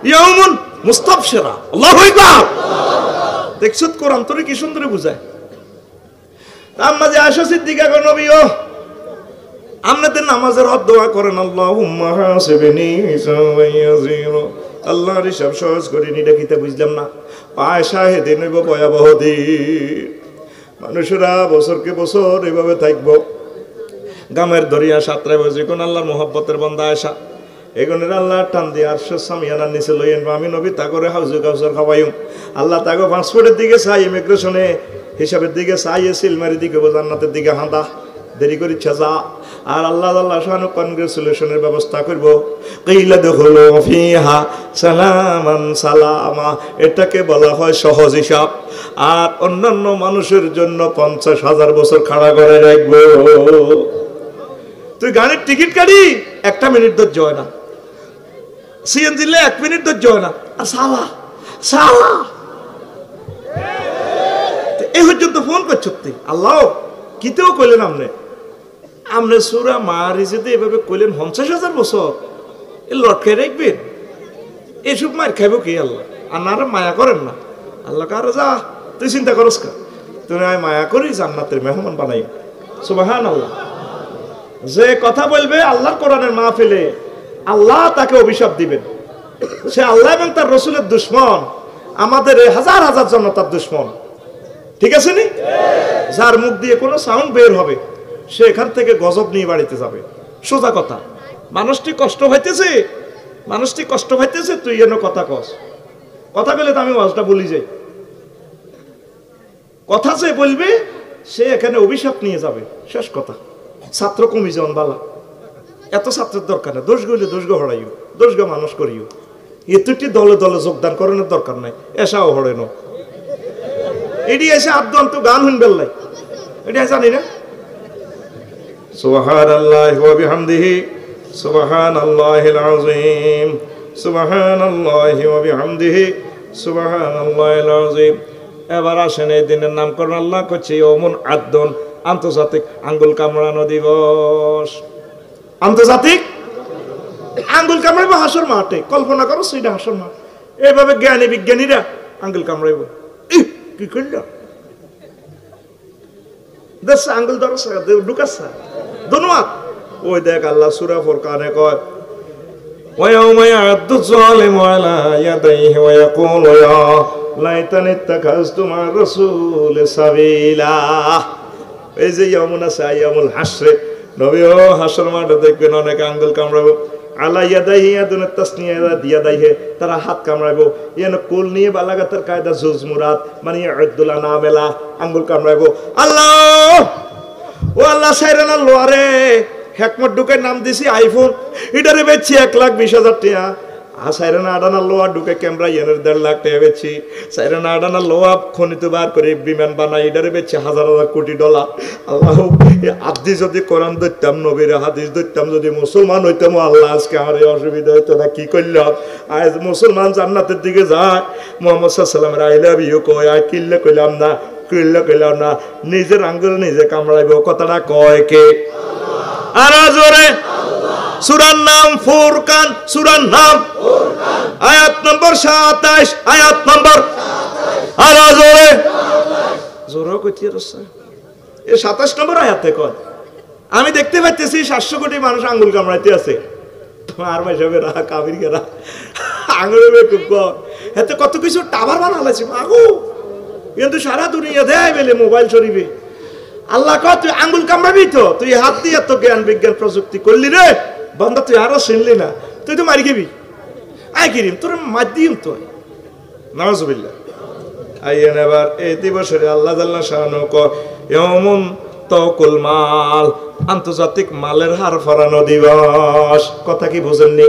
ইয়াউমুন মুস্তাবশিরা আল্লাহু আকবার দেখছো কোরআন তোরে কি সুন্দর বুঝায় আম্মা যে আয়েশা সিদ্দিকা গো নবী ও আপনাদের নামাজের দোয়া করেন আল্লাহুম্মা হাসিবনি হিসাবান ইয়াসীরা আল্লাহর হিসাব সহজ করে নি দেখিতে বুঝলাম না আয়েশা হেদিন হইব ভয়াবহ দিন মানুষেরা বছরকে বছর এভাবে থাকবো গামের দরিয়া সাঁতরাইব যখন আল্লাহর মোহাব্বতের বান্দা আয়েশা এগুনের আল্লাহ টান দিয়ে আরশের সামিয়ানার নিচে লইয়েন আমি নবী তাগরে হাউজে কাউসার খাওয়াইম আল্লাহ তাগো পাসপোর্টের দিকে চাই ইমিগ্রেশনে হিসাবের দিকে চাই সিলমারির দিকে জান্নাতের দিকে হাঁদা দেরি করে ইচ্ছা যা আর আল্লাহ আল্লাহ শাহানু কনগ্রেচুলেশনের ব্যবস্থা করবো কিলা দুখুলু ফিহা সালামান সালামা এটাকে বলা হয় সহজ হিসাব আর অন্যান্য মানুষের জন্য 50,000 বছর খাড়া করে রাখবো তুই গাড়ির টিকিট কাটি 1 মিনিট ধৈর্য হয় না সিএনজি লে 1 মিনিট ধৈর্য হয় না আর সালা সালা এই পর্যন্ত ফোন করছো তুই আল্লাহ কিতেও কইলেন আমনে সূরা মারিজেতে এভাবে কইলেন 50,000 বছর এ লটকাই রাখবেন এসব মার খাইব কি আল্লাহ আর না মায়া করেন না আল্লাহ কারো যা তুই চিন্তা করস কা তুই আয় মায়া করি জান্নাতের মেহমান বানাই সুবহানাল্লাহ যে কথা বলবে আল্লাহর কোরআনের মাহফিলে আল্লাহ তাকে অভিশাপ দিবেন সে আল্লাহ এবং তার রাসূলের দুশমন আমাদের হাজার হাজার জনতার দুশমন ঠিক আছে নি যার মুখ দিয়ে কোনো সাউন্ড বের হবে সে এখান থেকে গজব নিয়ে বাড়িতে যাবে সোজা কথা মানুষটি কষ্ট পাইতেছে তুই এনে কথা কস কথা বলে তো আমি ওয়াজটা বলি যাই কথা যে বলবে সে এখানে অভিশাপ নিয়ে যাবে শেষ কথা ছাত্র কমি যান বালা এত ছাত্রের দরকার না দোষ গইলে দোষ গো হড়াইও দোষ গো মানুষ করিও এতটি দলে দলে যোগদান করানোর দরকার নাই এসাও হড়ে ন এটি এসে আদন্ত গান হুন বেল্লাই এটি জানি না সুবহানাল্লাহি ওয়া বিহামদিহি সুবহানাল্লাহিল আযীম সুবহানাল্লাহি ওয়া বিহামদিহি সুবহানাল্লাহিল আযীম এবার আসেন এই দিনের নামকরণ আল্লাহ করছে ইয়াউমুন আদদুন আন্তর্জাতিক আঙ্গুল কামড়ানো দিবস আন্তর্জাতিক আঙ্গুল কামড়াইব হাসর মাঠে কল্পনা করো সেইটা হাসর মাঠ এইভাবে জ্ঞানী বিজ্ঞানীরা আঙ্গুল কামড়াইব কি করল দেশ আঙ্গুল ধরছে ঢুকাচ্ছে ধন্যবাদ ওই দেখ আল্লাহ সূরা ফুরকানে কয় ويوم يعض الظالم على يديه ويقول يا ليتني اتخذت مع الرسول سبيلا এই যে ইয়ামুন আছে ইয়ামুল হাসরে নবী ও হাসর মাঠে দেখবেন অনেক আঙ্গুল কামড়াবো আলা ইয়াদাইহি ইয়াদুন তাসনিয়া দিয়া দাইহে তারা হাত কামড়াইবো ইয়ান কুল নিয়ে বালাগাতের কায়দা জুজ মুরাদ মানে আব্দুল্লাহ নামেলা আঙ্গুল কামড়াইবো আল্লাহ ও আল্লাহ সাইরানা লোয়ারে হেকমত ঢুকে নাম দিছি আইফোন এটারে বেচছি 1,20,000 টাকা আর সাইরানা আডানা লোয়া ঢুকে ক্যামেরা এনের 1.5 লাখ টাকা বেচছি সাইরানা আডানা লোয়া খনিত বার করে বিমান বানাই এটারে বেচছি হাজার হাজার কোটি ডলার আল্লাহ আদি যদি কোরআন ধরতাম নবীর হাদিস ধরতাম যদি মুসলমান হইতাম আল্লাহ আজকে আমার এই অসুবিধা হইতো না কি করলাম আজ মুসলমান জান্নাতের দিকে যায় মুহাম্মদ সাল্লাল্লাহু আলাইহি ওয়াসাল্লাম আই লাভ ইউ কয় আর কিল্লা কইলাম না না নিজের আঙ্গুল নিজে কামড়াইব কথাটা কয় কে আর জোরে সূরার নাম ফুরকান সূরার নাম ফুরকান আয়াত নম্বর 27 আয়াত নম্বর 27 আর জোরে জোরে কইতে রসা এই 27 নম্বর আয়াতে কয় আমি দেখতে পাইতেছি 700 কোটি মানুষ আঙ্গুল কামড়াইতে আছে আর মাইশাবেরা কাফিররা আঙ্গুলে খুব কয় এতে কত কিছু টাওয়ার বানালাছে আগু কিন্তু সারা দুনিয়া দেয় বলে মোবাইল শরীফে আল্লাহ কয় তুই আঙ্গুল কামড়াবি তো তুই হাত দিয়ে তো জ্ঞান বিজ্ঞান প্রযুক্তি করলি রে বান্দা তুই আরো শুনলি না তুই তো মারি গেবি আই কিরিম তোর মাধ্যম তো নাউজুবিল্লাহ আইয়েন এবার এই দিবসে আল্লাহ জাল্লা শানু কয় ইয়াউমুন তাওকুল মাল আন্তর্জাতিক মালের হার ফরানো দিবস কথা কি বুঝেননি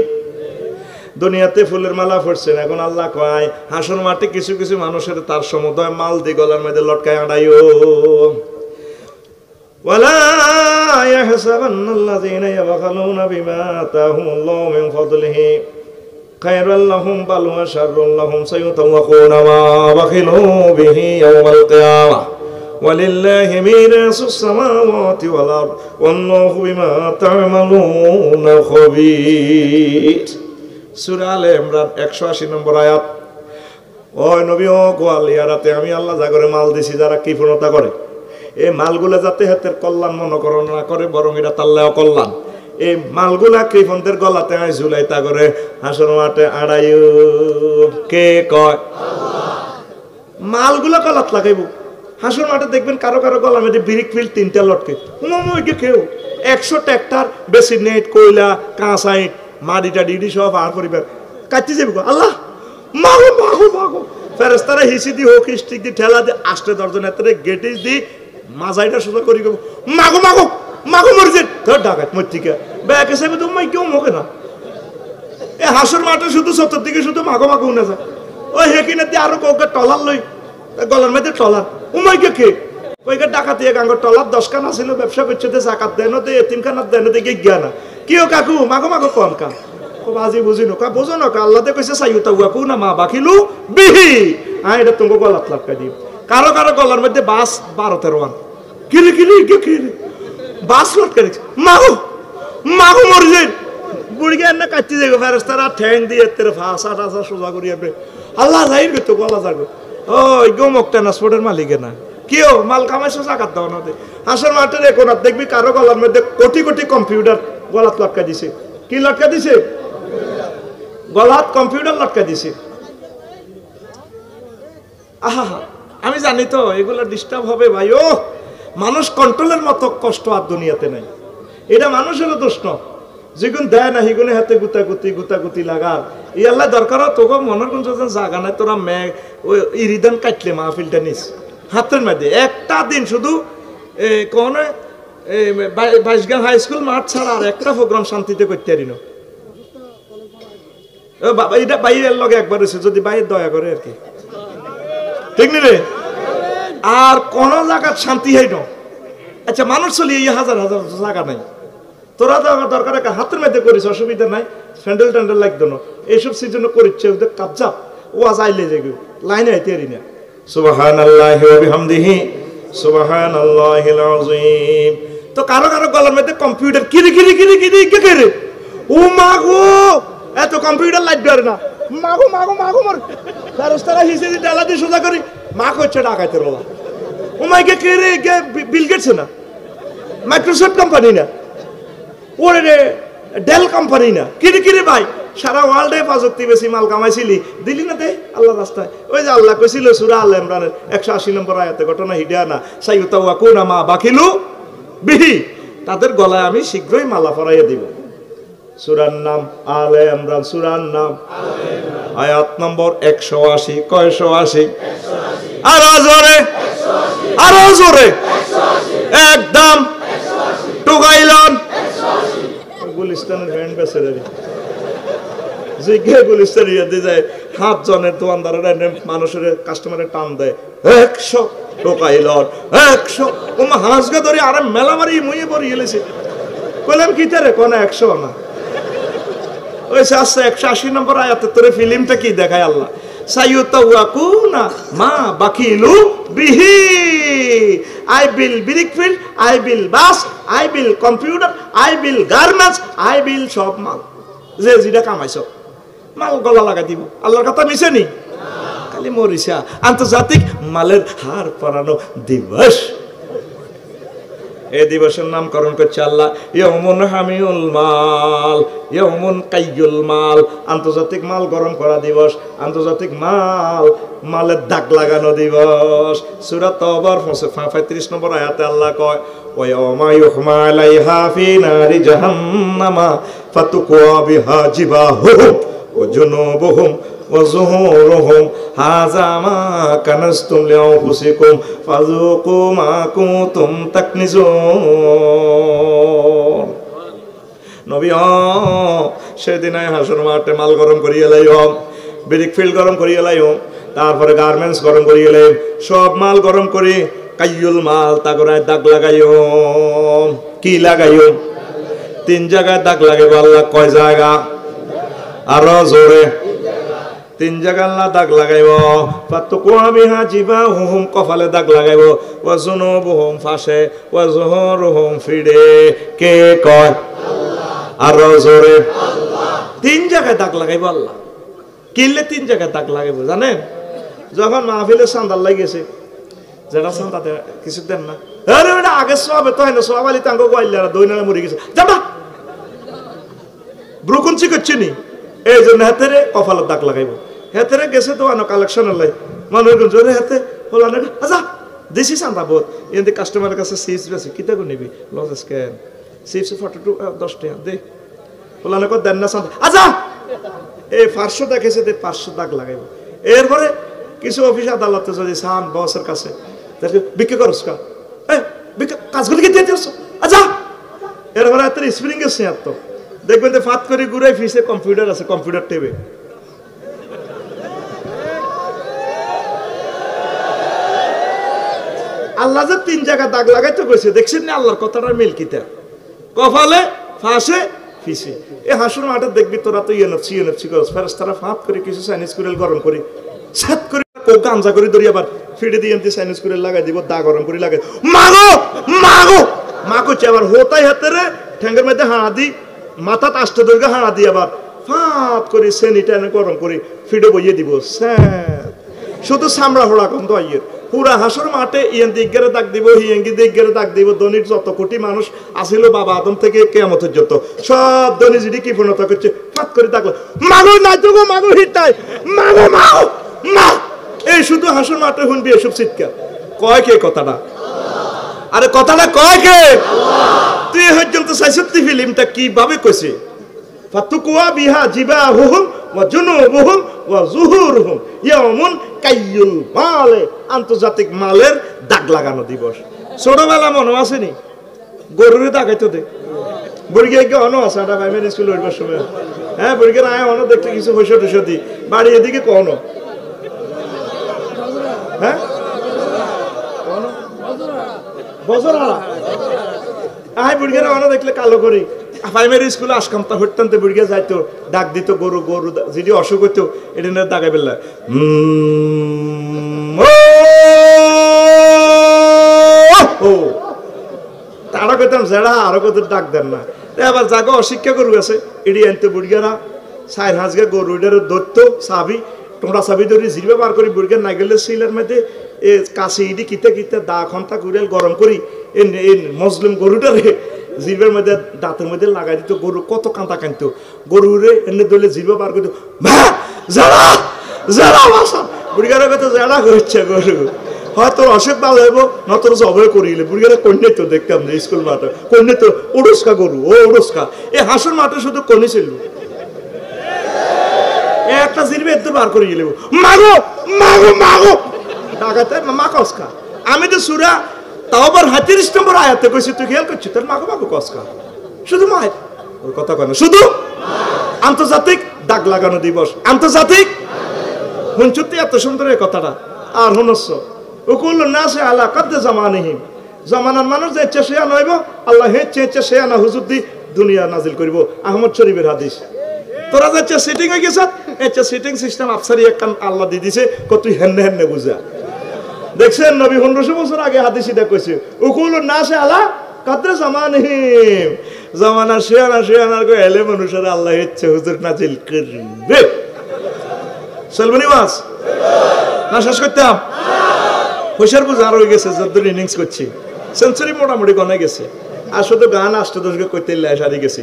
দুনিয়াতে ফুলের মালা ফুটছেন এখন আল্লাহ কয় হাসর মাঠে কিছু কিছু মানুষের তার সমুদয় মাল দি গলার মধ্যে লটকায় আড়াইও ওয়ালা ইয়াহসাবান্নাল্লাযীনা ইয়াবখালুনা বিমা আতাহুমুল্লাহু মিন ফাদলিহি খায়রাল লাহুম বাল হুয়া শাররুল লাহুম সায়ুতাওয়াকুনা মা বাখিলু বিহি ইয়াওমাল কিয়ামাহ ওয়ালিল্লাহি মিরাসুস সামাওয়াতি ওয়াল আরদ ওয়াল্লাহু বিমা তা'মালুনা খাবীর সূরা আলে ইমরান 180 নম্বর আয়াত ওই নবী ও গোয়ালিয়ারাতে আমি আল্লাহ জাগরে মাল দিছি যারা কৃপণতা করে এই মালগুলা যাতে হাতের কল্যাণ মনে করো না করে, বরং এটা তাল্লাও কল্যাণ। এই মালগুলা কৃপণদের গলাতে আয় ঝুলাইতা করে হাসর মাঠে আড়াইও। কে কয়? মালগুলা গলাত লাগাইব। হাসর মাঠে দেখবেন কারো কারো গলার মধ্যে ব্রিক ফিল 3টা লটকে। কেউ 100 ট্রাক্টর বেশি নেট কয়লা কাঁচাইট মাটিটা ডিডি সব আর পরিবার কাটতে যাবো। আল্লাহ মাগো মাগো মাগো, ফেরেস্তারা হিসি দি হোক স্টিক দি ঠেলা দিয়ে আসতে দরজন এতরে গেটিস দি মাজাইটা সোজা করি গো। মাগো মাগো মাগো মরছে ধর ডাকাত মর্তিকা ব্যাকে সাহেব তো মাই কেউ মোকে না। এ হাসর মাঠে শুধু চতুর্দিকে শুধু মাগো মাগো উনে যায়। ওই হেকিনে দিয়ে আরো কাউকে টলার লই গলার মধ্যে টলার উমাইকে কে ওইকে ডাকাতি গাঙ্গর টলার 10 খানা ছিল, ব্যবসা করছে জাকাত দেন দে এতিমখানার দেন দে গিয়া না কিও কাকু মাগো মাগো কম কা বাজি বুঝি নকা বোঝো নকা আল্লাহ দে কইছে সাইয়ুতা ওয়াকু না মা বাকিলু বিহি। এটা তোমাকে গলাত লাটকাই দিই। কারো কারো গলার মধ্যে বাস 12-13 আন কিরে কিরে কিরে বাস লটকাই দিচ্ছে। মাগো মাগো মরছে বুড়ি গে না কাটতে যাবে ফেরেস্তারা ঠ্যাং দিয়ে তেরে ফাঁসা টাসা সোজা করি আপনি আল্লাহ যাই তো গলা যাগো। ও গোমক ট্রান্সপোর্টের মালিকে না কেউ মাল কামাইছো জাকাত দাও না। হাসর মাঠের কোনাত দেখবি কারো গলার মধ্যে কোটি কোটি কম্পিউটার গলাত লটকা দিছে। কি লটকা দিছে? গলাত কম্পিউটার লটকা দিছে। আহা আমি জানি তো এগুলো ডিস্টার্ব হবে ভাই। ও মানুষ কন্ট্রোলের মতো কষ্ট আর দুনিয়াতে নাই। এটা মানুষেরও দোষ ন, যেগুন দেয় না হিগুনে হাতে গুতাগুতি লাগার ই আল্লাহ দরকার তোকে মনের কোন জায়গা নাই। তোরা মেঘ ওই ইরিদান কাটলে মাহফিলটা নিস হাতের মধ্যে একটা দিন শুধু কোন 22 হাই স্কুল মাঠ ছাড়া আর একটা প্রোগ্রাম শান্তিতে করতে পারি না। বাবা এটা বাইরের লগে একবার হয়েছে, যদি বাইরের দয়া করে আর কি, ঠিক নি রে? আর কোন জায়গার শান্তি হয় না। আচ্ছা মানুষ চলি এই হাজার হাজার জায়গা নাই, তোরা তো আমার দরকার একটা হাতের মধ্যে করিস, অসুবিধা নাই, স্যান্ডেল ট্যান্ডেল লাগতো না, এইসব সিজন করিচ্ছে ওদের কাবজা ওয়াজ আইলে যেগুলো লাইনে আইতে পারি না। সুবহানাল্লাহি ওয়া বিহামদিহি সুবহানাল্লাহিল আযীম। তো কারো কারো গলার মধ্যে কম্পিউটার কিরি কিরি কিরি কিরি কে রে ও মাগো এত কম্পিউটার লাগবে না। মাগো মাগো মাগো মর ফেরেশতারা হিসে দি ডালা দিয়ে সোজা করি মা কইছে ডাকাইতে রোলা। ও মাইকে কে রে কে বিল গেটস না, মাইক্রোসফট কোম্পানি না, ওরে রে ডেল কোম্পানি না, কিরি কিরি ভাই সারা ওয়ার্ল্ডে প্রযুক্তি বেশি মাল কামাইছিলি দিলি না দে আল্লাহর রাস্তায়। ওই যে আল্লাহ কইছিল সূরা আল ইমরানের 180 নম্বর আয়াতে ঘটনা হিডিয়া না সাইয়ুতা ওয়া কুনা মা বাকিলু বিহি, তাদের গলায় আমি শীঘ্রই মালা পরাইয়া দিব। সূরার নাম আলে ইমরান, সূরার নাম আয়াত নম্বর 180। কয়শো 80? আরো জোরে আরো জোরে একদম টুকাইলন গুলিস্তানের ব্যান্ড বেসে রে জিগে গুলিস্তান ইয়াতে যায় 7 জনের দোকানদারেরা মানুষের কাস্টমারের টান দেয় 100 টোকাইলন 100 ওমা হাঁসগা ধরে আরে মেলা মারি মুইয়ে পড়ি গেলেছে। কইলাম কি তারে কোন 100 না ওই আচ্ছা 180 নম্বর আয়াতে তোরে ফিল্মটা কি দেখায় আল্লাহ সাইয়ুতাওয়াকুনা মা বাকিলু বিহি, I will brickfield, I will bus, I will computer, I will garments, I will সব মাল যে যেটা কামাইছ মাল গলা লাগা দিব। আল্লাহর কথা মিছে নি খালি মরিসা। আন্তর্জাতিক মালের হার পরানো দিবস, এই দিবসের নামকরণ করছে আল্লাহ ইয়াউমুন হামিউল মাল, ইয়াউমুন কাইয়ুল মাল, আন্তর্জাতিক মাল গরম করা দিবস, আন্তর্জাতিক মালের দাগ লাগানো দিবস। সূরা তাওবার 35 নম্বর আয়াতে আল্লাহ কয় ওয়া ইয়াউমা ইউহমা আলাইহা ফি নারি জাহান্নামা ফাতুকওয়া বিহা জিবাহুম ওয়া জুনুবুহুম ওয়া যুহুরুহুম হাযা মা কানাসতুম লিআনফুসিকুম ফাযুকু মা কুনতুম তাকনিজুন। নবী সেদিন হাসর মাঠে মাল গরম করিয়ে লাইও, ব্রিকফিল্ড গরম করিয়ে লাইও, তারপরে গার্মেন্টস গরম করিয়ে লাই, সব মাল গরম করি কাইয়ুল মাল তাগরায় দাগ লাগাইও। কি লাগাইও? 3 জায়গায় দাগ লাগাইব আল্লাহ। কয় জায়গা? আরো জোরে 3 জায়গা আল্লাহ দাগ লাগাইব। ফাতুকুয়া বিহা জিবাহুম কপালে দাগ লাগাইব, ওয়া যুনুবুহুম ফাশে, ওয়া যুহুরুহুম ফিডে। কে কয়? আরো জোরে 3 জায়গায় দাগ লাগাইব আল্লাহ। কিনলে 3 জায়গায় দাগ লাগাইব জানেন? যখন মাহফিলের চাঁদার লাগিয়েছে, যারা চাঁদাতে কিছু দেন না আরে বেটা আগে সবে তো হয় না, সব আলি তাঙ্গ গোয়াইলারা দই নামে মরে গেছে, যাবা ব্রুকুঞ্চি করছি নি, এই জন্য হাতেরে কপালের দাগ লাগাইব। হাতেরে গেছে তো আনো কালেকশন লাই মানুষ জোরে হাতে হলো না, আচ্ছা দিছি চান্দা বোধ এমনি কাস্টমারের কাছে চিপস বেশি কিতা করে নিবি লজ স্ক্যান চিপস 10 টাকা দে হলো না দেন না চান্দা, আচ্ছা এই 500 দেখেছে দে 500 দাগ লাগাইব। এরপরে কিছু অফিস আদালতে যদি চান বসের কাছে বিক্রি করস কা কাজগুলি কি দিয়ে দিস, আচ্ছা এরপরে হাতের স্প্রিং এসছে তো দেখবেন যে ফাত করে ঘুরে ফিসে কম্পিউটার আছে, কম্পিউটার টেবে আল্লাহ যে 3 জায়গা দাগ লাগাইতে কইছে দেখছেন না, আল্লাহর কথাটার মিল কিতা কপালে ফাঁসে ফিসে। এ হাসুর মাঠে দেখবি তোরা তো ইউএনএফসি করস, ফেরেশতারা ফাত করে কিছু চাইনিজ কুরেল গরম করে সাত করে গাঞ্জা করে ধরি আবার ফিডে দিয়ে চাইনিজ কুরেল লাগাই দিব, দা গরম করে লাগাই মাগো মাগো মা করছে আবার হোতাই হাতে রে ঠ্যাঙ্গের মধ্যে হাড়া দি মাথা আষ্ট দৈর্ঘ্য হাড়া দিয়ে আবার ফাত করে সেনিটাইজার গরম করে ফিডে বইয়ে দিব, শুধু সামড়া হোড়া কম তো আইয়ের পুরা হাসর মাঠে ইয়েন দিগ্গেরে ডাক দিব, হিয়েঙ্গি দিগ্গেরে ডাক দিব। দনির যত কোটি মানুষ আসিল বাবা আদম থেকে কিয়ামতের যত সব দনি যদি কি পূর্ণতা করছে ফাত করে ডাকলো মাগো নাই তো গো মাগো হিটাই মাগো মাও মা, এই শুধু হাসর মাঠে শুনবি এসব চিৎকার। কয় কে কথাটা? আরে কথাটা কয় কে? তুই পর্যন্ত চাইছতি ফিল্মটা কিভাবে কইছে ফাতুকুয়া বিহা জিবাহুহুম ওয়া জুনুবুহুম ওয়া যুহুরুহুম ইয়াউমুন কাইয়ুল মালে, আন্তর্জাতিক মালের দাগ লাগানো দিবস। ছোটবেলা মনে আছে নি গরুরে দাগাইতো দে বুড়িকে কি অন আছে এটা প্রাইমারি স্কুল ওইবার সময়, হ্যাঁ বুড়িকে আয় অন দেখতে কিছু পয়সা টুসা দি বাড়ি এদিকে কখনো, হ্যাঁ বছর আয় বুড়িকে অন দেখলে কালো করি প্রাইমারি স্কুলে আসকাম তা হইতাম তো বুড়িকে যাইতো ডাক দিত গরু গরু যদি অসুখ হইতো এটা নিয়ে দাগাই বেলা তারা কইতাম জেড়া আরো কত ডাক দেন না। এবার জাগো অশিক্ষা গরু আছে এটি আনতো বুড়িয়ারা 4 হাজকে গরু এটার ধরতো চাবি তোমরা চাবি ধরি জিরবে বার করি বুড়িয়া না গেলে সিলের মধ্যে এ কাছে ইডি কিতে কিতে দা ঘন্টা কুড়িয়াল গরম করি এই মজলুম গরুটারে জিরবের মধ্যে দাঁতের মধ্যে লাগাই দিত, গরু কত কাঁদা কাঁদতো গরুরে এনে দলে জিরবে বার করতো জেড়া জেড়া বাসা বুড়িয়ারা কত জেড়া করছে গরু হয়তো অসুখ ভালো হইব নতর জবাই করিলে বুড়িয়ারা কন্যা তো দেখতাম যে স্কুল মাঠে কন্যা তো উড়স্কা গরু ও উড়স্কা এই হাসুর মাঠে শুধু কনি ছিল একটা জিরবে একটু বার করে গেলে মাগো মাগো মাগো ডাকাতে মা কসকা। আমি তো সুরা তাও আবার 35 নম্বর আয়াতে কইছি তুই খেয়াল করছিস তোর মাগো মাগো কসকা শুধু মায়ের ওর কথা কয় না, শুধু আন্তর্জাতিক দাগ লাগানো দিবস আন্তর্জাতিক হুনচুতি এত সুন্দর এই কথাটা। আর হুনস্য উকুল নাসে আলা কাদ্দে জামানিহিম, জামানার মানুষ যে ইচ্ছা শেয়া নইব আল্লাহ হেচ্ছে ইচ্ছা শেয়া না হুজুর দি দুনিয়া নাজিল করিব। আহমদ শরীফের হাদিস। তোরা যে ইচ্ছা সিটিং হয়ে গেছ ইচ্ছা সিটিং সিস্টেম আফসারি একখান আল্লাহ দি দিছে ক তুই হেন্নে হেন্নে বুঝা দেখছেন নবী 1500 বছর আগে হাদিস এটা কইছে উকুল নাসে আলা কাদ্দে জামানিহিম, জামানা শেয়ানার কো এলে মানুষের আল্লাহ ইচ্ছা হুজুর নাজিল করবে। চলবনি মাস না শেষ করতাম পয়সার বুঝ আর হয়ে গেছে যত ইনিংস করছি সেঞ্চুরি মোটামুটি গনে গেছে আর শুধু গান আষ্টদশকে করতে সারি গেছি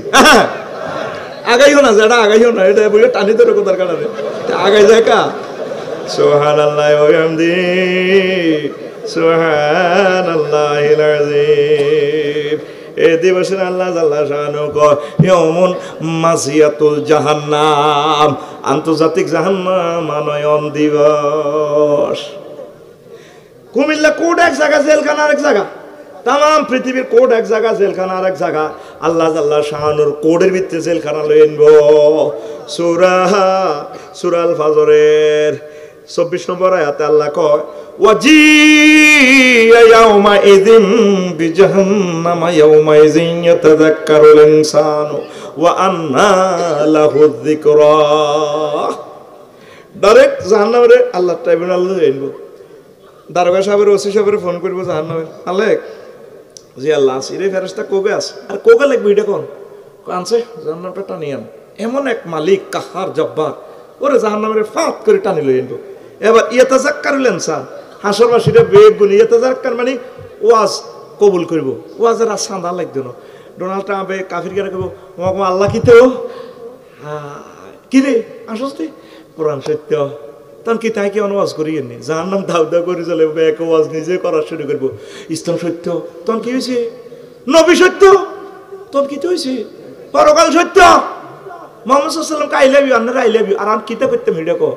আগাইও না যেটা আগাইও না এটা বলে টানি ধরে কোথার কারণে আগাই যায় কা সুবহানাল্লাহ ওয়া বিহামদি সুবহানাল্লাহিল আযীম। এই দিবসে আল্লাহ জাল্লা শানু কয় ইয়াউমুন মাসিয়াতুল জাহান্নাম, আন্তর্জাতিক জাহান্নাম আনয়ন দিবস। কুমিল্লা কোড এক জায়গা জেলখানা আরেক জায়গা, তাম পৃথিবীর কোড এক জায়গা জেলখানা আরেক জায়গা। আল্লাহ জাল্লা শানুর কোডের ভিতরে জেলখানা লই আনব। সূরা আল ফাজরের 24 নম্বর আয়াতে আল্লাহ কয় ওয়াজিয়া ইয়াউমা ইযিন বিজাহান্নামা ইয়াউমা ইযিন ইয়াতাযাক্কারুল ইনসানু ওয়া আন্না লাহু যিকরা। ডাইরেক্ট জাহান্নামে আল্লাহ ট্রাইব্যুনাল লই আনব। দারোগা সাহেবের ওসি সাহেবের ফোন করবো জাহান্নামে আলেক জি আল্লাহ আসিরে ফেরেশতা কবে আছে আর কবে লাগবে এটা কোন আনছে জাহান্নামটা টানিয়ে আন। এমন এক মালিক কাহার জব্বার ওরে জাহান্নামের ফাত করে টানি লই আনবো। এবার ইয়াতাযাক্কারুল ইনসান হাসরবাসীরা বেগ গুনি ইয়াতাযাক্কার মানে ওয়াজ কবুল করব ওয়াজের আর সান্দা লাগতো না ডোনাল্ড ট্রাম্পে কাফির কেন করবো আল্লাহ কি তো কি রে আসতে কোরআন সত্য তখন কি তাই কি ওয়াজ করিয়ে নি যার নাম দাউ দাউ করে চলে এক ওয়াজ নিজে করা শুরু করবো ইসলাম সত্য তখন কি হয়েছে নবী সত্য তখন কি হয়েছে পরকাল সত্য মোহাম্মদ সাল্লামকে আই লাভ ইউ আপনারা আই লাভ ইউ আর আমি কিতা করতাম ভিডিও কো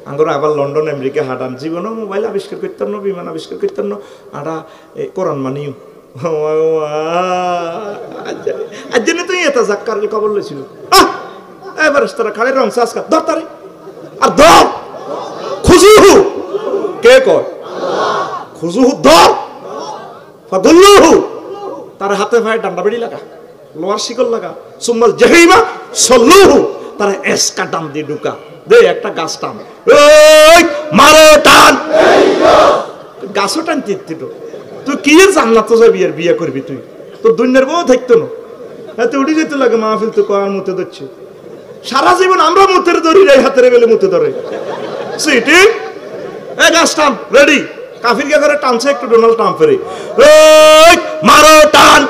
আঙ্গর আবার লন্ডন আমেরিকা হাঁটান জীবনও মোবাইল আবিষ্কার করতাম না বিমান আবিষ্কার করতাম না আটা কোরআন মানিও আজ জন্য তুই এটা জাক্কার খবর লইছিল এবার তারা খাড়ে রং সাজকা ধর তারে আর ধর খুজুহু কে কয় খুজুহু ধর ফাগুল্লুহু তার হাতে পায়ে ডান্ডা বেড়ি লাগা লোয়ার শিকল লাগা সুম্মাল জাহিমা সল্লুহু তার এসকা টান দিয়ে ঢুকা দে একটা গাছ টান ওই মারো টান গাছও টান তিত্তিত তুই কি এর জান্নাত যাবি আর বিয়ে করবি তুই তোর দুনিয়ার বউ থাকতো না এত উঠে যেতে লাগে মাহফিল তো কয়ার মতে ধরছে সারা জীবন আমরা মুতের ধরি রে হাতের বেলে মুতে ধরে সিটি এ গাছ টান রেডি কাফির কে করে টানছে একটু ডোনাল্ড ট্রাম্পের ওই মারো টান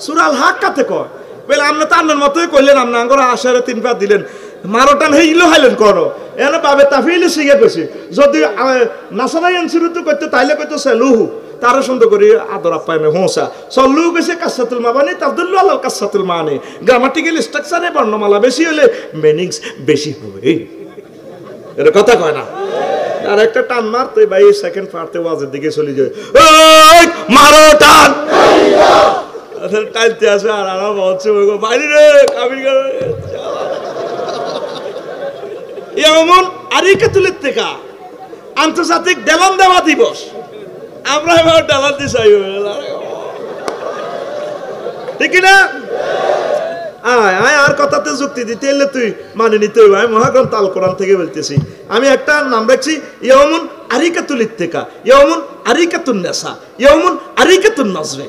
সুরাল হাক কাতে কয় বলে আপনি তো আপনার মতোই কইলেন আপনি আঙ্গরা আশারে 3 পা দিলেন মারো টান হেইলো হাইলেন করো এনে বাবে তাফিলে শিখে গেছে যদি নাসারাই আনসিরুত করতে তাইলে কইতো সেলুহু তার সুন্দর করে আদর আপ্যায়নে হোসা সল্লু গেছে কাসাতুল মাবানি তাবদুল্লু আলাল কাসাতুল মানে গ্রামাটিক্যাল স্ট্রাকচারে বর্ণমালা বেশি হলে মিনিংস বেশি হবে এর কথা কয় না আর একটা টান মার তুই ভাই সেকেন্ড পার্টে ওয়াজের দিকে চলে যায় ওই মারো টান টানতে আসে আর আরাম হচ্ছে বাইরে রে কাবির এমন আরিকাতুলের থেকে আন্তর্জাতিক ডেলান দেওয়া দিবস আমরা এবার ডেলান দিয়ে চাই ঠিক না আয় আয় আর কথাতে যুক্তি দিতে এলে তুই মানে নিতে হইব আমি মহাগ্রন্থ আল কোরআন থেকে বলতেছি আমি একটা নাম রাখছি ইয়ামুন আরিকাতুল ইত্তেকা ইয়ামুন আরিকাতুন নেশা ইয়ামুন আরিকাতুন নজরে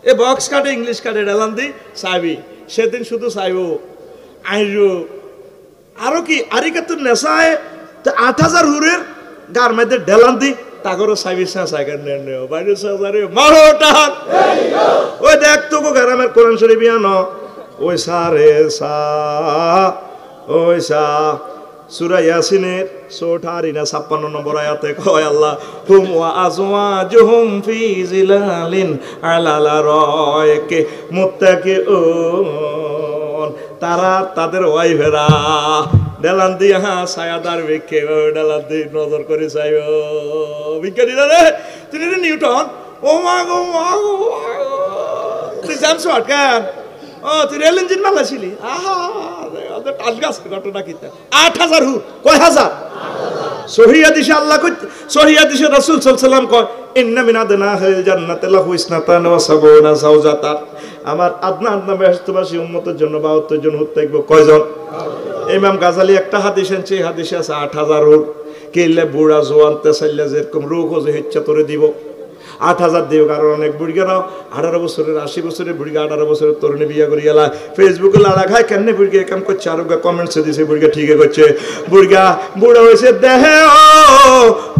এ বক্স কাটে ইংলিশ কাটে ডেলান দি চাইবি সেদিন শুধু চাইব আইরো আরো কি আরিকাতুন নেশায় 8000 হুরের গার মধ্যে ডেলান দি তাগরও চাইবি সাইকেল নেও বাইরে সাজারে মারো টান ওই দেখ তো গ্রামের কোরআন শরীফ ন ওই সারে সা ওই সা সূরা ইয়াসিনের 56 নম্বর আয়াতে কয় আল্লাহ হুম ওয়া আজওয়াজুহুম ফি জিলালিন আলাল রায়কে মুত্তাকিউন তারা তাদের ওয়াইফেরা ডেলান দিয়া ছায়াদার বিকে ডেলান দিয়ে নজর করে চাইব বিজ্ঞানীরা রে তুই নিউটন ও মা গো মা তুই জানছ কেন ও তুই রেল ইঞ্জিন মালাছিলি টাল গাছ ঘটনা কিতা 8000 হুর কয় হাজার সহিয়া দিশে আল্লাহ কই সহিয়া দিশে রাসূল সাল্লাল্লাহু আলাইহি ওয়াসাল্লাম কয় ইন্না মিন আদনাহিল জান্নাতি লাহু ইসনাতান ওয়া সাবুনা যাওজাতা আমার আদনান বেহেশতবাসী উম্মতের জন্য 72 জন হুর থাকবে কয়জন ইমাম গাজালি একটা হাদিস আনছে হাদিসে আছে 8000 হুর কেলে বুড়া জওয়ান তেসাল্লা যেরকম রোগ হয়ে ইচ্ছা তোরে দিব 8000 দিব কারণ অনেক বুড়িগারাও 18 বছরের 80 বছরের বুড়িগা 18 বছরের তরুণী বিয়া করি গেলা ফেসবুকে লালা খায় কেন বুড়িগা কাম করছে আর কমেন্টসে দিছে বুড়িগা ঠিকই করছে বুড়িগা বুড়া হয়েছে দেহে ও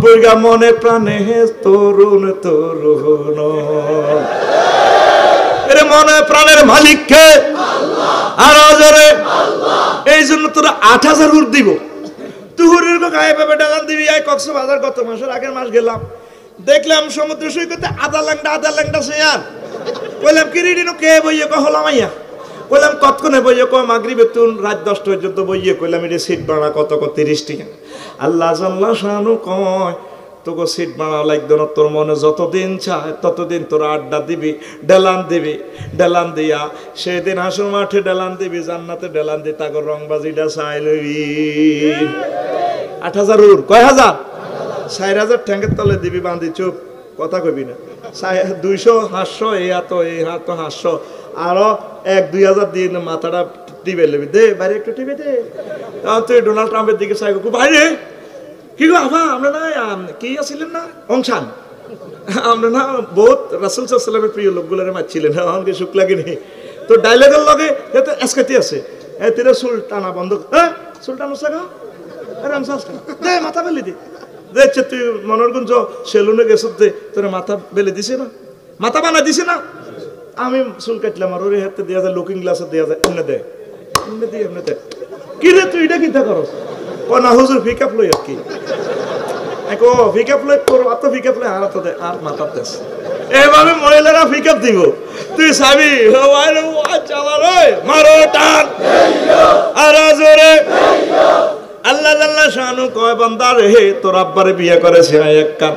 বুড়িগা মনে প্রাণে তরুণ তরুণ এর মনে প্রাণের মালিক কে আল্লাহ আর আজরে আল্লাহ এই জন্য তোরা 8000 হুর দিব তুই হুরের গায়ে পাবে ডালান দিবি আই কক্সবাজার গত মাসের আগের মাস গেলাম দেখলাম সমুদ্র সৈকতে আধা ল্যাংটা সেয়ার কইলাম কি রিডিনো কে বইয়ে হলাম আইয়া কইলাম কতক্ষণে বইয়ে মাগরিবে তুন রাত 10টা পর্যন্ত বইয়ে কইলাম এটা সিট ভাড়া কত 30 টাকা আল্লাহ জাল্লা শানু কয় তোকে সিট ভাড়া লাগতো না তোর মনে যতদিন চায় ততদিন তোর আড্ডা দিবি ডেলান দিয়া সেদিন হাসুর মাঠে ডেলান দিবি জান্নাতে ডেলান দি তাকে রংবাজিটা চাই লবি 8000 হুর কয় হাজার 4000 ঠ্যাঙ্গের তলে দিবি বাঁধি চুপ কথা কবি না 200 500 এই হাত 500 আরো 1-2000 দিন মাথাটা টিপে নেবি দে বাইরে একটু টিপে দে তুই ডোনাল্ড ট্রাম্পের দিকে চাই বাইরে কি গো আভা আমরা না কি আসছিলেন না অংশান আমরা না বহুত রাসূল সাল্লাল্লাহু আলাইহি ওয়াসাল্লামের প্রিয় লোকগুলোরে মারছিলেন আমাকে সুখ লাগেনি তো ডায়লগের লগে এতে এসকাতি আছে এ তেরে সুলতানা বন্ধ হ্যাঁ সুলতান সাগা আরাম সাস্তা দে মাথা বেলি দে দেখছে তুই মনোরগঞ্জ সেলুনে গেছ তোর মাথা বেলে দিছে না মাথা বানা দিছে না, আমি চুল কাটলাম আর ওরে হাতে দেওয়া যায়, লুকিং গ্লাসে দেওয়া যায়, এমনি দেয়, এমনি দিয়ে এমনি দেয়। কি রে তুই এটা কিতা করস? ও না হুজুর পিকআপ লই আর কি, ও পিকআপ লই তোর অত পিকআপ লই আর তো আর মাথা দেশ। এভাবে মহিলারা পিকআপ দিব, তুই সাবি চালার মারো টান আর জোরে। আল্লাহ জাল্লা শানু কয় বান্দা রে, তোর আব্বারে বিয়ে করেছে এক কান,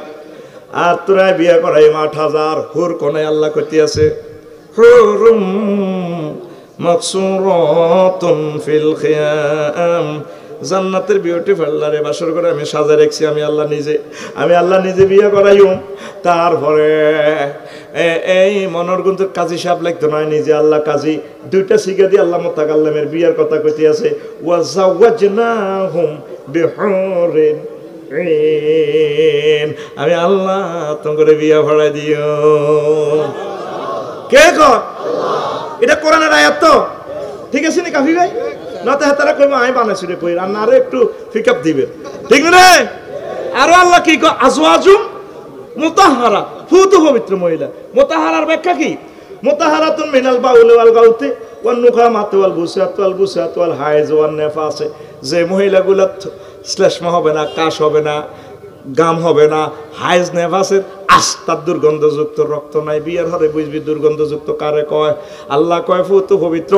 আর তোরা বিয়ে করাই ৮,০০০ হুর কোনে আল্লাহ কইতে আছে, হুরুম মাকসুরাতুন ফিল খিয়াম। জান্নাতের বিউটি পার্লারে বাসর করে আমি সাজা রেখেছি, আমি আল্লাহ নিজে বিয়ে করাইম। তারপরে এই মনোরগঞ্জের কাজী সাহেব লাগতো নয়, নিজে আল্লাহ কাজী, দুইটা শিখা দিয়ে আল্লাহ মুতাকাল্লিমের বিয়ার কথা কইতে আছে, ওয়া জাওয়াজনাহুম বিহুরিন। আমি আল্লাহ তোমাকে বিয়া ভাড়াই দিও। কে কর? এটা কোরআনের আয়াত তো, ঠিক আছে নি কাফি ভাই? নতে হাতারা কইবো আমি বানাইছি রে কই, আর না আরো একটু পিকআপ দিবেন, ঠিক না? আরো আল্লাহ কি কয়, আজওয়াজুম মুতাহহারা, ফুত পবিত্র মহিলা। মুতাহহারার ব্যাখ্যা কি? মুতাহহারাতুন মিনাল বাউলি ওয়াল গাউতি ওয়ান নুখামাতি ওয়াল বুসাত ওয়াল হাইজ ওয়ান নেফাস। যে মহিলাগুলো শ্লেষ্মা হবে না, কাশ হবে না, গাম হবে না, হাইজ নেফাসের আস্তার দুর্গন্ধযুক্ত রক্ত নাই, বিয়ের ঘরে বুঝবি দুর্গন্ধযুক্ত কারে কয়? আল্লাহ কয় ফুত পবিত্র।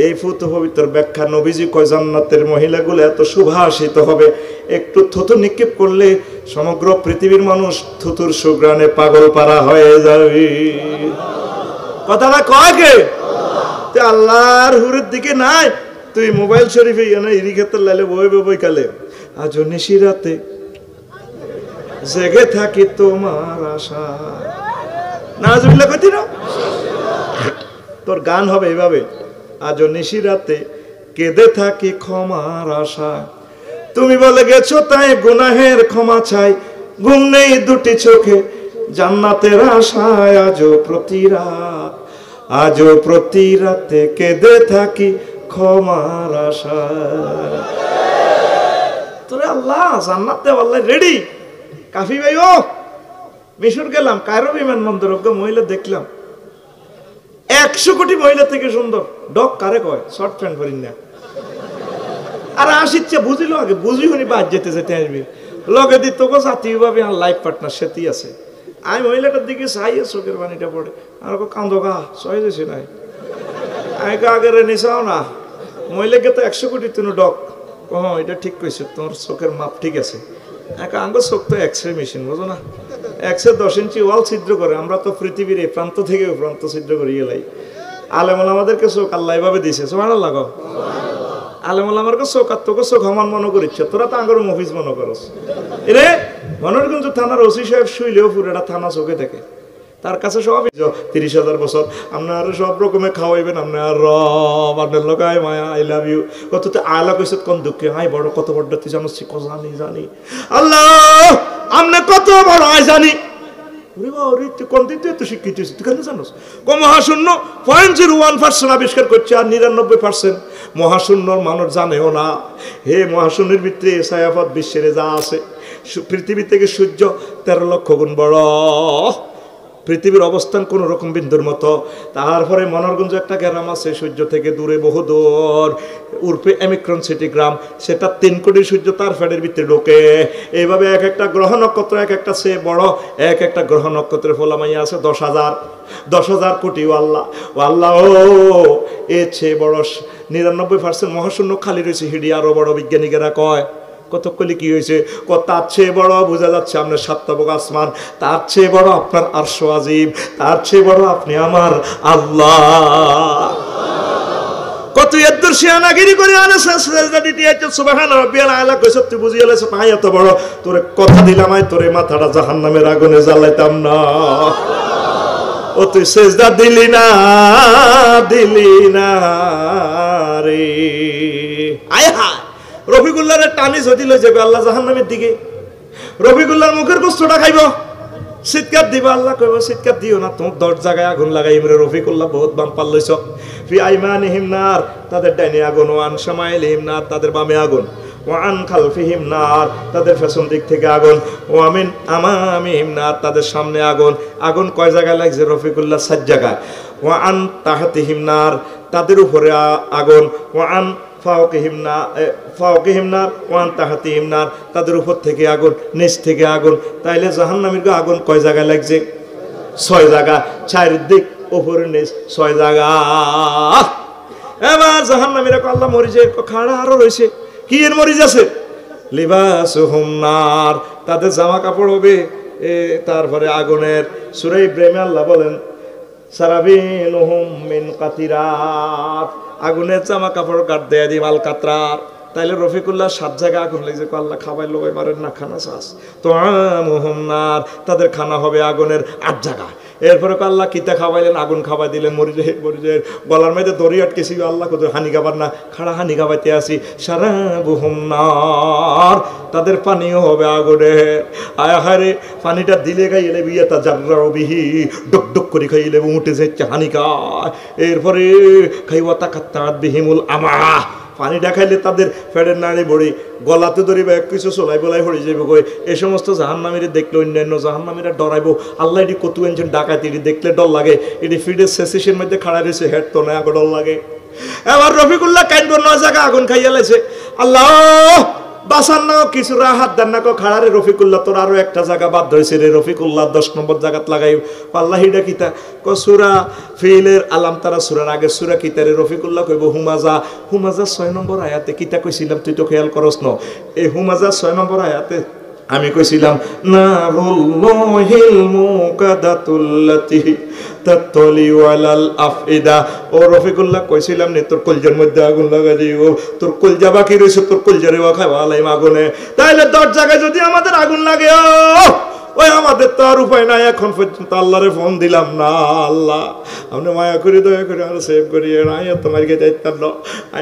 এই ফুত পবিত্র ব্যাখ্যা নবীজি কয় জান্নাতের মহিলাগুলো এত সুভাষিত হবে, একটু থুতু নিক্ষেপ করলে সমগ্র পৃথিবীর মানুষ থুতুর সুগ্রানে পাগল পারা হয়ে যাবে। কথাটা কয় কে? তুই আল্লাহর হুরের দিকে নাই, তুই মোবাইল শরীফে ইরি ক্ষেত্রে লাইলে বই কালে আজ নিশিরাতে জেগে থাকি তোমার আশা। নাজুবিল্লাহ কইতি না, তোর গান হবে এইভাবে, আজ নিশিরাতে কেঁদে থাকি ক্ষমার আশা। তুমি বলে গেছো তাই গুনাহের ক্ষমা চাই, ঘুম নেই দুটি চোখে জান্নাতের আশায়। আজও প্রতি রাতে কেঁদে থাকি ক্ষমার আশা। তোরে আল্লাহ জান্নাত দে, আল্লাহ রেডি। কাফি ভাই ও মিশর গেলাম, কায়রো বিমানবন্দর, মহিলা দেখলাম 100 কোটি মহিলা থেকে সুন্দর। ডক কারে কয়? শর্ট প্যান্ট পরিন না, আর আসিচ্ছে বুঝিল আগে, বুঝি শুনি বাদ যেতে আসবি লগে দি তোকে জাতীয় ভাবে আমার লাইফ পার্টনার সেটি আছে। আমি মহিলাটার দিকে চাইয়ে চোখের পানিটা পড়ে, আর কান্দো গা সহে যাচ্ছে নাই, আমি আগে নিচাও না। মহিলাকে তো 100 কোটি তুমি ডক, এটা ঠিক কইছে, তোমার চোখের মাপ ঠিক আছে। আঙ্গ চোখ তো এক্সরে মেশিন, বুঝো না? 110 ইঞ্চি ওয়াল ছিদ্র করে, আমরা তো পৃথিবীর এই প্রান্ত থেকে প্রান্ত ছিদ্র করে গেলাই। আলেমুল আমাদেরকে চোখ আল্লাহ এভাবে দিছে, সুবহানাল্লাহ। আলেমুল আমার চোখ আর তোকে চোখ আমার মনে করিচ্ছে, তোরা তো আঙ্গর মফিজ মনে করস। এরে মনোরগঞ্জ থানার ওসি সাহেব শুইলেও পুরোটা থানা চোখে থাকে, তার কাছে সব 30,000 বছর আপনার সব রকমের খাওয়াইবেন, আপনার রব আপনার লোক আই মায়া আই লাভ ইউ কত আলা কইছত কোন দুঃখে আই বড় কত বড় তুই জানো জানি আল্লাহ আমনে কত বড় আই জানি। ওরে বাবা রে, তুই কোন দিন তুই এত শিক্ষিত হয়েছিস, তুই কেন জানোস? মহাশূন্য 0.01% আবিষ্কার করছে, আর 99% মহাশূন্যর মানুষ জানেও না। হে মহাশূন্যের ভিতরে ছায়াপথ বিশ্বের যা আছে, পৃথিবী থেকে সূর্য 13 লক্ষ গুণ বড়, পৃথিবীর অবস্থান কোন রকম বিন্দুর মতো। তারপরে মনোরগঞ্জ একটা গ্রাম আছে সূর্য থেকে দূরে বহু দূর, উর্ফে এমিক্রন সিটি গ্রাম, সেটা 3 কোটি সূর্য তার ফ্যানের ভিতরে ঢোকে। এইভাবে এক একটা গ্রহ নক্ষত্র এক একটা সে বড়, এক একটা গ্রহ নক্ষত্রের ফলামাইয়া আছে 10,000 কোটি। ও আল্লাহ ও এর চেয়ে বড় 99% মহাশূন্য খালি রয়েছে। হিডি আরো বড়, বিজ্ঞানীরা কয় কতক্ষণে কি হয়েছে, তার চেয়ে বড় বোঝা যাচ্ছে আপনার সাতটাবক আসমান, তার চেয়ে বড় আপনার আরশ আজিম, তার চেয়ে বড় আপনি আমার আল্লাহ। কত এদ্দুর শিয়ানাগিরি করে আনে সাজদা দিতে আইছো, সুবহান রাব্বিয়াল আলা কইছ, তুই বুঝি গেলেছ তাই এত বড়। তোরে কথা দিলাম আই তোরে মাথাটা জাহান্নামের আগুনে জ্বালাইতাম না। ও তুই সেজদা দিলি না রে। আয় হায়, রফিকুল্লাহর টানি যদি লই যাবে আল্লাহ জাহান্নামের দিকে। রফিকুল্লাহর মুখের গোস্তটা খাইব, চিৎকার দিবা, আল্লাহ কইব চিৎকার দিও না, তোমার 10 জায়গায় আগুন লাগাই। ইমরে রফিকুল্লাহ বহুত বাম পাল্লইছ। ফি আইমানিহিম নার, তাদের ডাইনে আগুন, ওয়ান শামাইলিহিম নার, তাদের বামে আগুন। ওয়া আন খালফিহিম নার, তাদের পেছন দিক থেকে আগুন, ওয়া মিন আমামিহিম নার, তাদের সামনে আগুন। আগুন কয় জায়গায় লাগছে রফিকুল্লাহ? 7 জায়গায়। ওয়া আন তাহতিহিম নার, তাদের উপরে আগুন। ওয়া আন ফাওকিহিম নার ওয়া আন তাহতিহিম নার, তাদের উপর থেকে আগুন, নিচ থেকে আগুন। তাইলে জাহান্নামীর আগুন কয় জায়গায় লাগছে? 6 জায়গা। চারিদিক উপরে নিচ 6 জায়গা। এবার জাহান্নামীরা আল্লাহ মরিচে খাড়া আরো রয়েছে। কি এর মরিচ আছে? লিবাসুহুম নার, তাদের জামা কাপড় হবে তারপরে আগুনের। সূরা ইব্রাহিমে আল্লাহ বলেন সারাবিলুহুম মিন কাতিরাত, আগুনের জামা কাপড় গাট দেয়া দিম আল কাতরার। তাইলে রফিকুল্লাহ 7 জায়গায় আগুন লাগছে। আল্লাহ খাবাই লোক মারেন না, খানা চাস তো আমুহুম নার, তাদের খানা হবে আগুনের 8 জায়গা। এরপরে আল্লাহ কিতা খাওয়াইলেন? আগুন খাওয়াই দিলেন। মরিচের গলার মধ্যে দড়ি আটকেছি, আল্লাহ কত হানি খাবার না, খাড়া হানি খাওয়াইতে আসি। সারাবুহুম নার, তাদের পানিও হবে আগুনের। আয় হারে, পানিটা দিলে খাইলে বিয়েতা জাররাও বিহি, ডক ডক করে খাইলে উঠে যাচ্ছে হানি খায়। এরপরে খাইওয়া তাকাত্তাত বিহিমুল আমা, পানিটা খাইলে তাদের ফেডের নাড়ি বড়ি, গলাতে ধরিবে, কিছু চলাই বলাই হয়ে যাবে। কই এই সমস্ত জাহান্নামীরা দেখলে অন্যান্য জাহান্নামীরা ডরাইব। আল্লাহ এটি কত এনছেন ডাকাতি, এটি দেখলে ডর লাগে। এটি ফিডের সেসেসের মধ্যে খাড়া রয়েছে, হেড তো নয়, ডর লাগে। এবার রফিকুল্লাহ কাইন্ড 9 জায়গা আগুন খাইয়া লাইছে। আল্লাহ বাসান না, কিছু হাত দেন না, খাড়া রে রফিকুল্লাহ, তোর আরো একটা জায়গা বাদ ধরেছে রে রফিকুল্লাহ, 10 নম্বর জায়গাত লাগাই। আল্লাহ হিডা কিতা সূরা ফিলের আলাম তারা সূরার আগে সূরা কিতা রে রফিকুল্লাহ কইব হুমাজা। হুমাজা 6 নম্বর আয়াতে কিতা কইছিলাম, তুই তো খেয়াল করস না। এই হুমাজা 6 নম্বর আয়াতে আমি কইছিলাম নারুল্লাহিল মুকাদাতুল্লাতি তাতলিউ আলাল আফইদা। ও রফিকুল্লাহ কইছিলাম নে তোর কলজার মধ্যে আগুন লাগাই দিও, তোর কলজা বাকি রইছে, তোর কলজারে খাওয়া লাইম আগুনে। তাইলে 10 জায়গায় যদি আমাদের আগুন লাগে, ওই আমাদের তো আর উপায় নাই। এখন পর্যন্ত আল্লাহরে ফোন দিলাম না, আল্লাহ আপনি মায়া করে দয়া করে আর সেভ করিয়ে আয় তোমার গে যাইতাম না,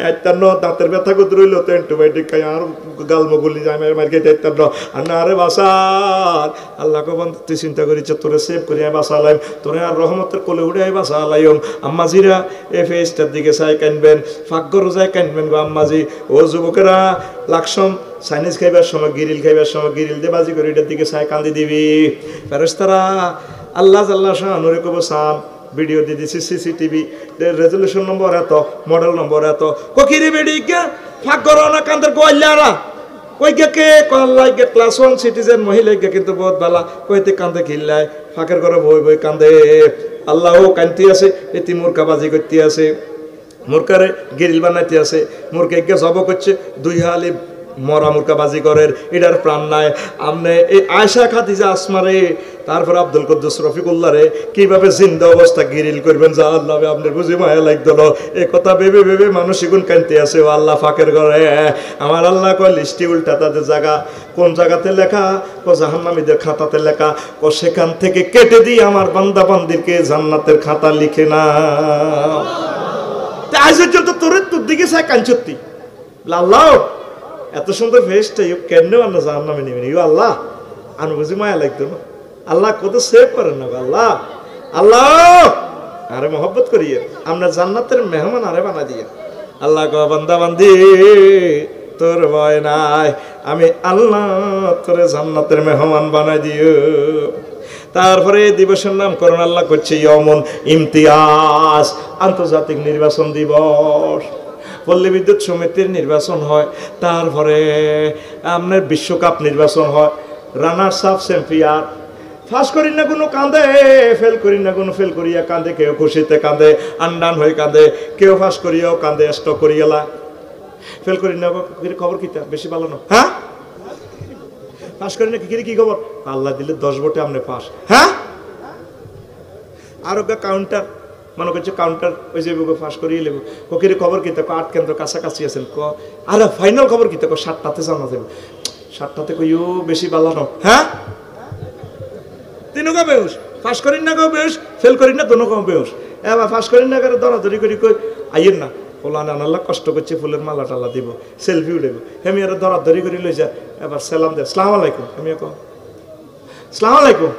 আইতাম না, দাঁতের ব্যথা করতে রইল তো অ্যান্টিবায়োটিক খাই আর গালমগুলি যায় মার গে যাইতাম না। আর না আরে বাসার আল্লাহকে বন্ধ, তুই চিন্তা করিস তোরে সেভ করি আয় বাসালাইম, তোরে আর রহমতের কোলে উঠে আয় বাসালাইম। আম্মাজিরা এ ফেসটার দিকে চাই কানবেন, ফাঁক রোজায় কানবেন গো আম্মাজি। ও যুবকেরা লাকসম চাইনিজ খাইবার সময়, গিরিল খাইবার সময় গিরিল দিয়ে বাজি করে এটার দিকে চাই কান্দি দিবি। ফেরেশতারা আল্লাহ জাল্লাহ শানুরে কব সাম ভিডিও দিয়ে দিছি, সিসিটিভি রেজলিউশন নম্বর এত, মডেল নম্বর এত। কিরে বেডি কে ফাঁক করো না কান্দের কইলারা কই কে কল্লাই গে ক্লাস 1 সিটিজেন মহিলা গে কিন্তু বহুত ভালা কইতে কান্দে খিল্লায় ফাঁকের করে বই বই কান্দে। আল্লাহও কান্তি আছে, এটি মুরকা বাজি করতে আছে, মুরকারে গিরিল বানাইতে আছে, মুরকে গে জব করছে, 2 হালি মরা মুরকা বাজি করের, এটার প্রাণ নাই। আপনি এই আয়েশা খাদিজা আসমারে, তারপর আব্দুল কুদ্দুস রফিকুল্লাহ রে কিভাবে জিন্দা অবস্থা গিরিল করবেন, যা আল্লাহ আপনার বুঝি মায়া লাগছিল। এই কথা ভেবে ভেবে মানুষ এখন কানতে আছে, ও আল্লাহ ফাঁকের ঘরে। আমার আল্লাহ কয় লিস্টি উল্টা তাদের জায়গা, কোন জায়গাতে লেখা, ও জাহান্নামীদের খাতাতে লেখা, ও সেখান থেকে কেটে দিই আমার বান্দা বান্দিরকে জান্নাতের খাতা লিখে না। আজ পর্যন্ত তোর দিকে চাই কাঞ্চত্তি আল্লাহ এত সুন্দর ফেসটা কেন আল্লাহ জাহান্নামে নেবেন, ইউ আল্লাহ আনু বুঝি মায়া লাগতো না। আল্লাহ কত সেভ করেন না আল্লাহ, আল্লাহ আরে মহব্বত করিয়ে আমরা জান্নাতের মেহমান আরে বানা দিয়ে। আল্লাহ কো বান্দা বান্দি তোর ভয় নাই, আমি আল্লাহ তোরে জান্নাতের মেহমান বানাই দিও। তারপরে দিবসের নামকরণ আল্লাহ করছে ইয়মুন ইমতিয়াজ, আন্তর্জাতিক নির্বাচন দিবস। পল্লী বিদ্যুৎ সমিতির নির্বাচন হয়, তারপরে আপনার বিশ্বকাপ নির্বাচন হয়, রানার্স আপ চ্যাম্পিয়ন। ফার্স্ট করি না কোনো কাঁদে, ফেল করি না কোনো ফেল করিয়া কাঁদে, কেউ খুশিতে কাঁদে, আন্ডান হয়ে কাঁদে, কেউ ফার্স্ট করিয়াও কাঁদে, স্টক করিয়ালা। ফেল করি না খবর কিতা বেশি ভালো না, হ্যাঁ পাস করি না কি খবর, আল্লাহ দিলে 10 ভোটে আপনি পাস। হ্যাঁ আর কাউন্টার মনে করছে কাউন্টার ওই যে ফাঁস করিয়ে লেবো কিরে খবর কিতা 8 কেন্দ্র কাছাকাছি আছেন ক, আর ফাইনাল খবর কিতা 7টাতে জানা যাবে, 7টাতে কইও বেশি ভালো না। হ্যাঁ তিনও বেউস, ফাঁস করি না কেউ বেউস, ফেল করি না দোনো কেউ বেউস। এবার ফাঁস করি না করে দরাদরি করি কই আইয়েন না, ফলান আনাল্লাহ কষ্ট করছে, ফুলের মালা টালা দিব, সেলফি উঠেব, হেমি আর দরাদরি করে লই যা। এবার সালাম দে, সালাম আলাইকুম, আমি সালাম আলাইকুম,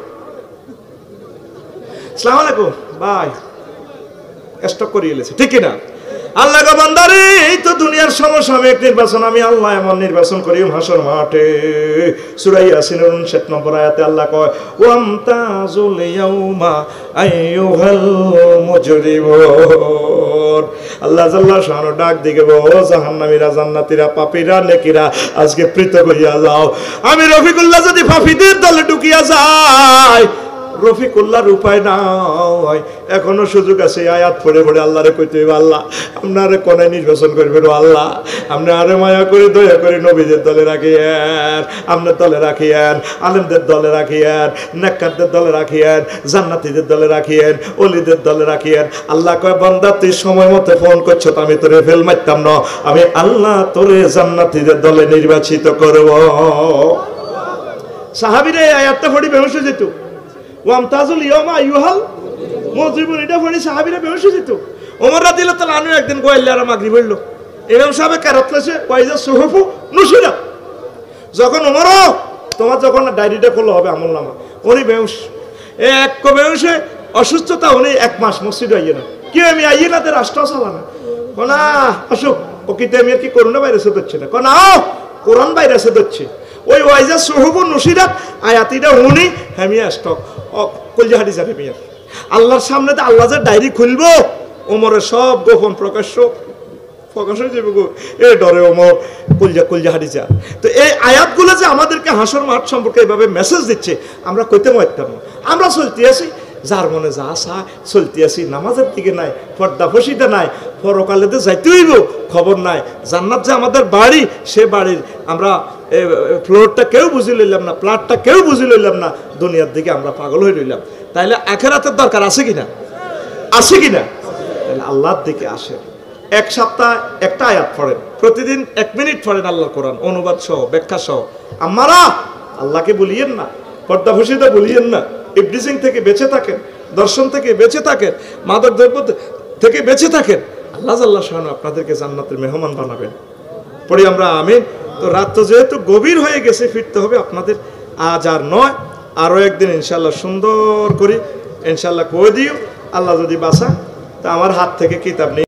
সালাম আলাইকুম ভাই, স্টক করিয়ে এলেছে, ঠিক কিনা? আল্লাহ গো বান্দারে এই তো দুনিয়ার সমসাময়িক নির্বাচন আমি আল্লাহ এমন নির্বাচন করি হাসর মাঠে। সূরা ইয়াসিনের 59 নম্বর আয়াতে আল্লাহ কয় ওয়ামতাজুল ইয়াউমা আইয়ুহাল মুজরিমুন। আল্লাহ জাল্লা শানু ডাক দিকে ও জাহান্নামীরা, জান্নাতীরা, পাপীরা, নেকিরা আজকে পৃথক হইয়া যাও। আমি রফিকুল্লাহ যদি পাপীদের দলে ঢুকিয়া যায়, রফিকুল্লাহর উপায় নাই, এখনো সুযোগ আছে। আয়াত পড়ে পড়ে আল্লাহরে কইতে হইবে আল্লাহ আপনারে কোনে নির্বাচন করবেন, আল্লাহ আপনি আরে মায়া করে দয়া করে নবীদের দলে রাখিয়েন, আপনার দলে রাখিয়েন, আলেমদের দলে রাখিয়েন, নেককারদের দলে রাখিয়েন, জান্নাতীদের দলে রাখিয়েন, ওলিদের দলে রাখিয়েন। আল্লাহ কয় বান্দা তুই সময় মতো ফোন করছো তো আমি তোরে ফেল মারতাম না, আমি আল্লাহ তোরে জান্নাতীদের দলে নির্বাচিত করব। সাহাবীরা এই আয়াতটা পড়ি বেহুশ হয়ে যেত। ওয়ামতাজুল ইয়াউমা আইয়ুহাল মুজরিমুন, এটা পড়ি সাহাবীরা বেহুশ হয়ে যেত। ওমর রাদিয়াল্লাহু তাআলা আনহু একদিন গোয়ালিয়ার মাগরিব হইল, ইমাম সাহেব কেরাত লেছে ওয়াইজা সুহুফু নুশিরাত। যখন ওমর তোমার যখন ডায়েরিটা খোলা হবে আমলনামা, উনি বেহুশ, এক বেহুশে অসুস্থতা, উনি 1 মাস মসজিদে আইয়ে না। কি আমি আইয়ে না, রাষ্ট্র চালানা কোনা অসুখ ও কিতে আমি কি করোনা ভাইরাসে ধরছে না, কোনা কোরআন ভাইরাসে ধরছে। ওই ওয়াইজা সুহুফু নুশিরাত আয়াতিটা উনি হেমিয়া স্টক কলজা হাদিস যাবে মিয়া। আল্লাহর সামনে তো আল্লাহ যে ডায়েরি খুলবো, ওমরের সব গোপন প্রকাশ হয়ে যাবে গো, এ ডরে ওমর কলজা হাদিস। তো এই আয়াতগুলো যে আমাদেরকে হাসর মাঠ সম্পর্কে এইভাবে মেসেজ দিচ্ছে, আমরা কইতে পারতাম না। আমরা চলতে আছি যার মনে যা আসা, চলতে আছি, নামাজের দিকে নাই, পর্দা ফসিতে নাই, পরকালেতে যাইতে হইব খবর নাই। জান্নাত যে আমাদের বাড়ি, সে বাড়ির আমরা ফ্লোরটা কেউ বুঝি লইলাম না, প্লাটটা কেউ বুঝি লইলাম না, দুনিয়ার দিকে আমরা পাগল হয়ে রইলাম। তাইলে আখিরাতের দরকার আছে কিনা? আছে কিনা? তাহলে আল্লাহর দিকে আসেন। 1 সপ্তাহ একটা আয়াত পড়েন, প্রতিদিন 1 মিনিট পড়েন আল্লাহর কোরআন, অনুবাদ সহ, ব্যাখ্যা সহ। আমারা আল্লাহকে বলিয়েন না, পর্দা ফসিতে বলিয়েন না, ইবলিসিং থেকে বেঁচে থাকেন, দর্শন থেকে বেঁচে থাকেন, মাদক দ্রব্য থেকে বেঁচে থাকেন। আল্লাহ জাল্লা শাআনু আপনাদেরকে জান্নাতের মেহমান বানাবেন। পড়ি আমরা আমিন। তো রাত তো যেহেতু গভীর হয়ে গেছে, ফিরতে হবে আপনাদের। আজ আর নয়, আরও একদিন ইনশাল্লাহ সুন্দর করে ইনশাল্লাহ করে দিও। আল্লাহ যদি বাঁচা তা আমার হাত থেকে কিতাব নেই।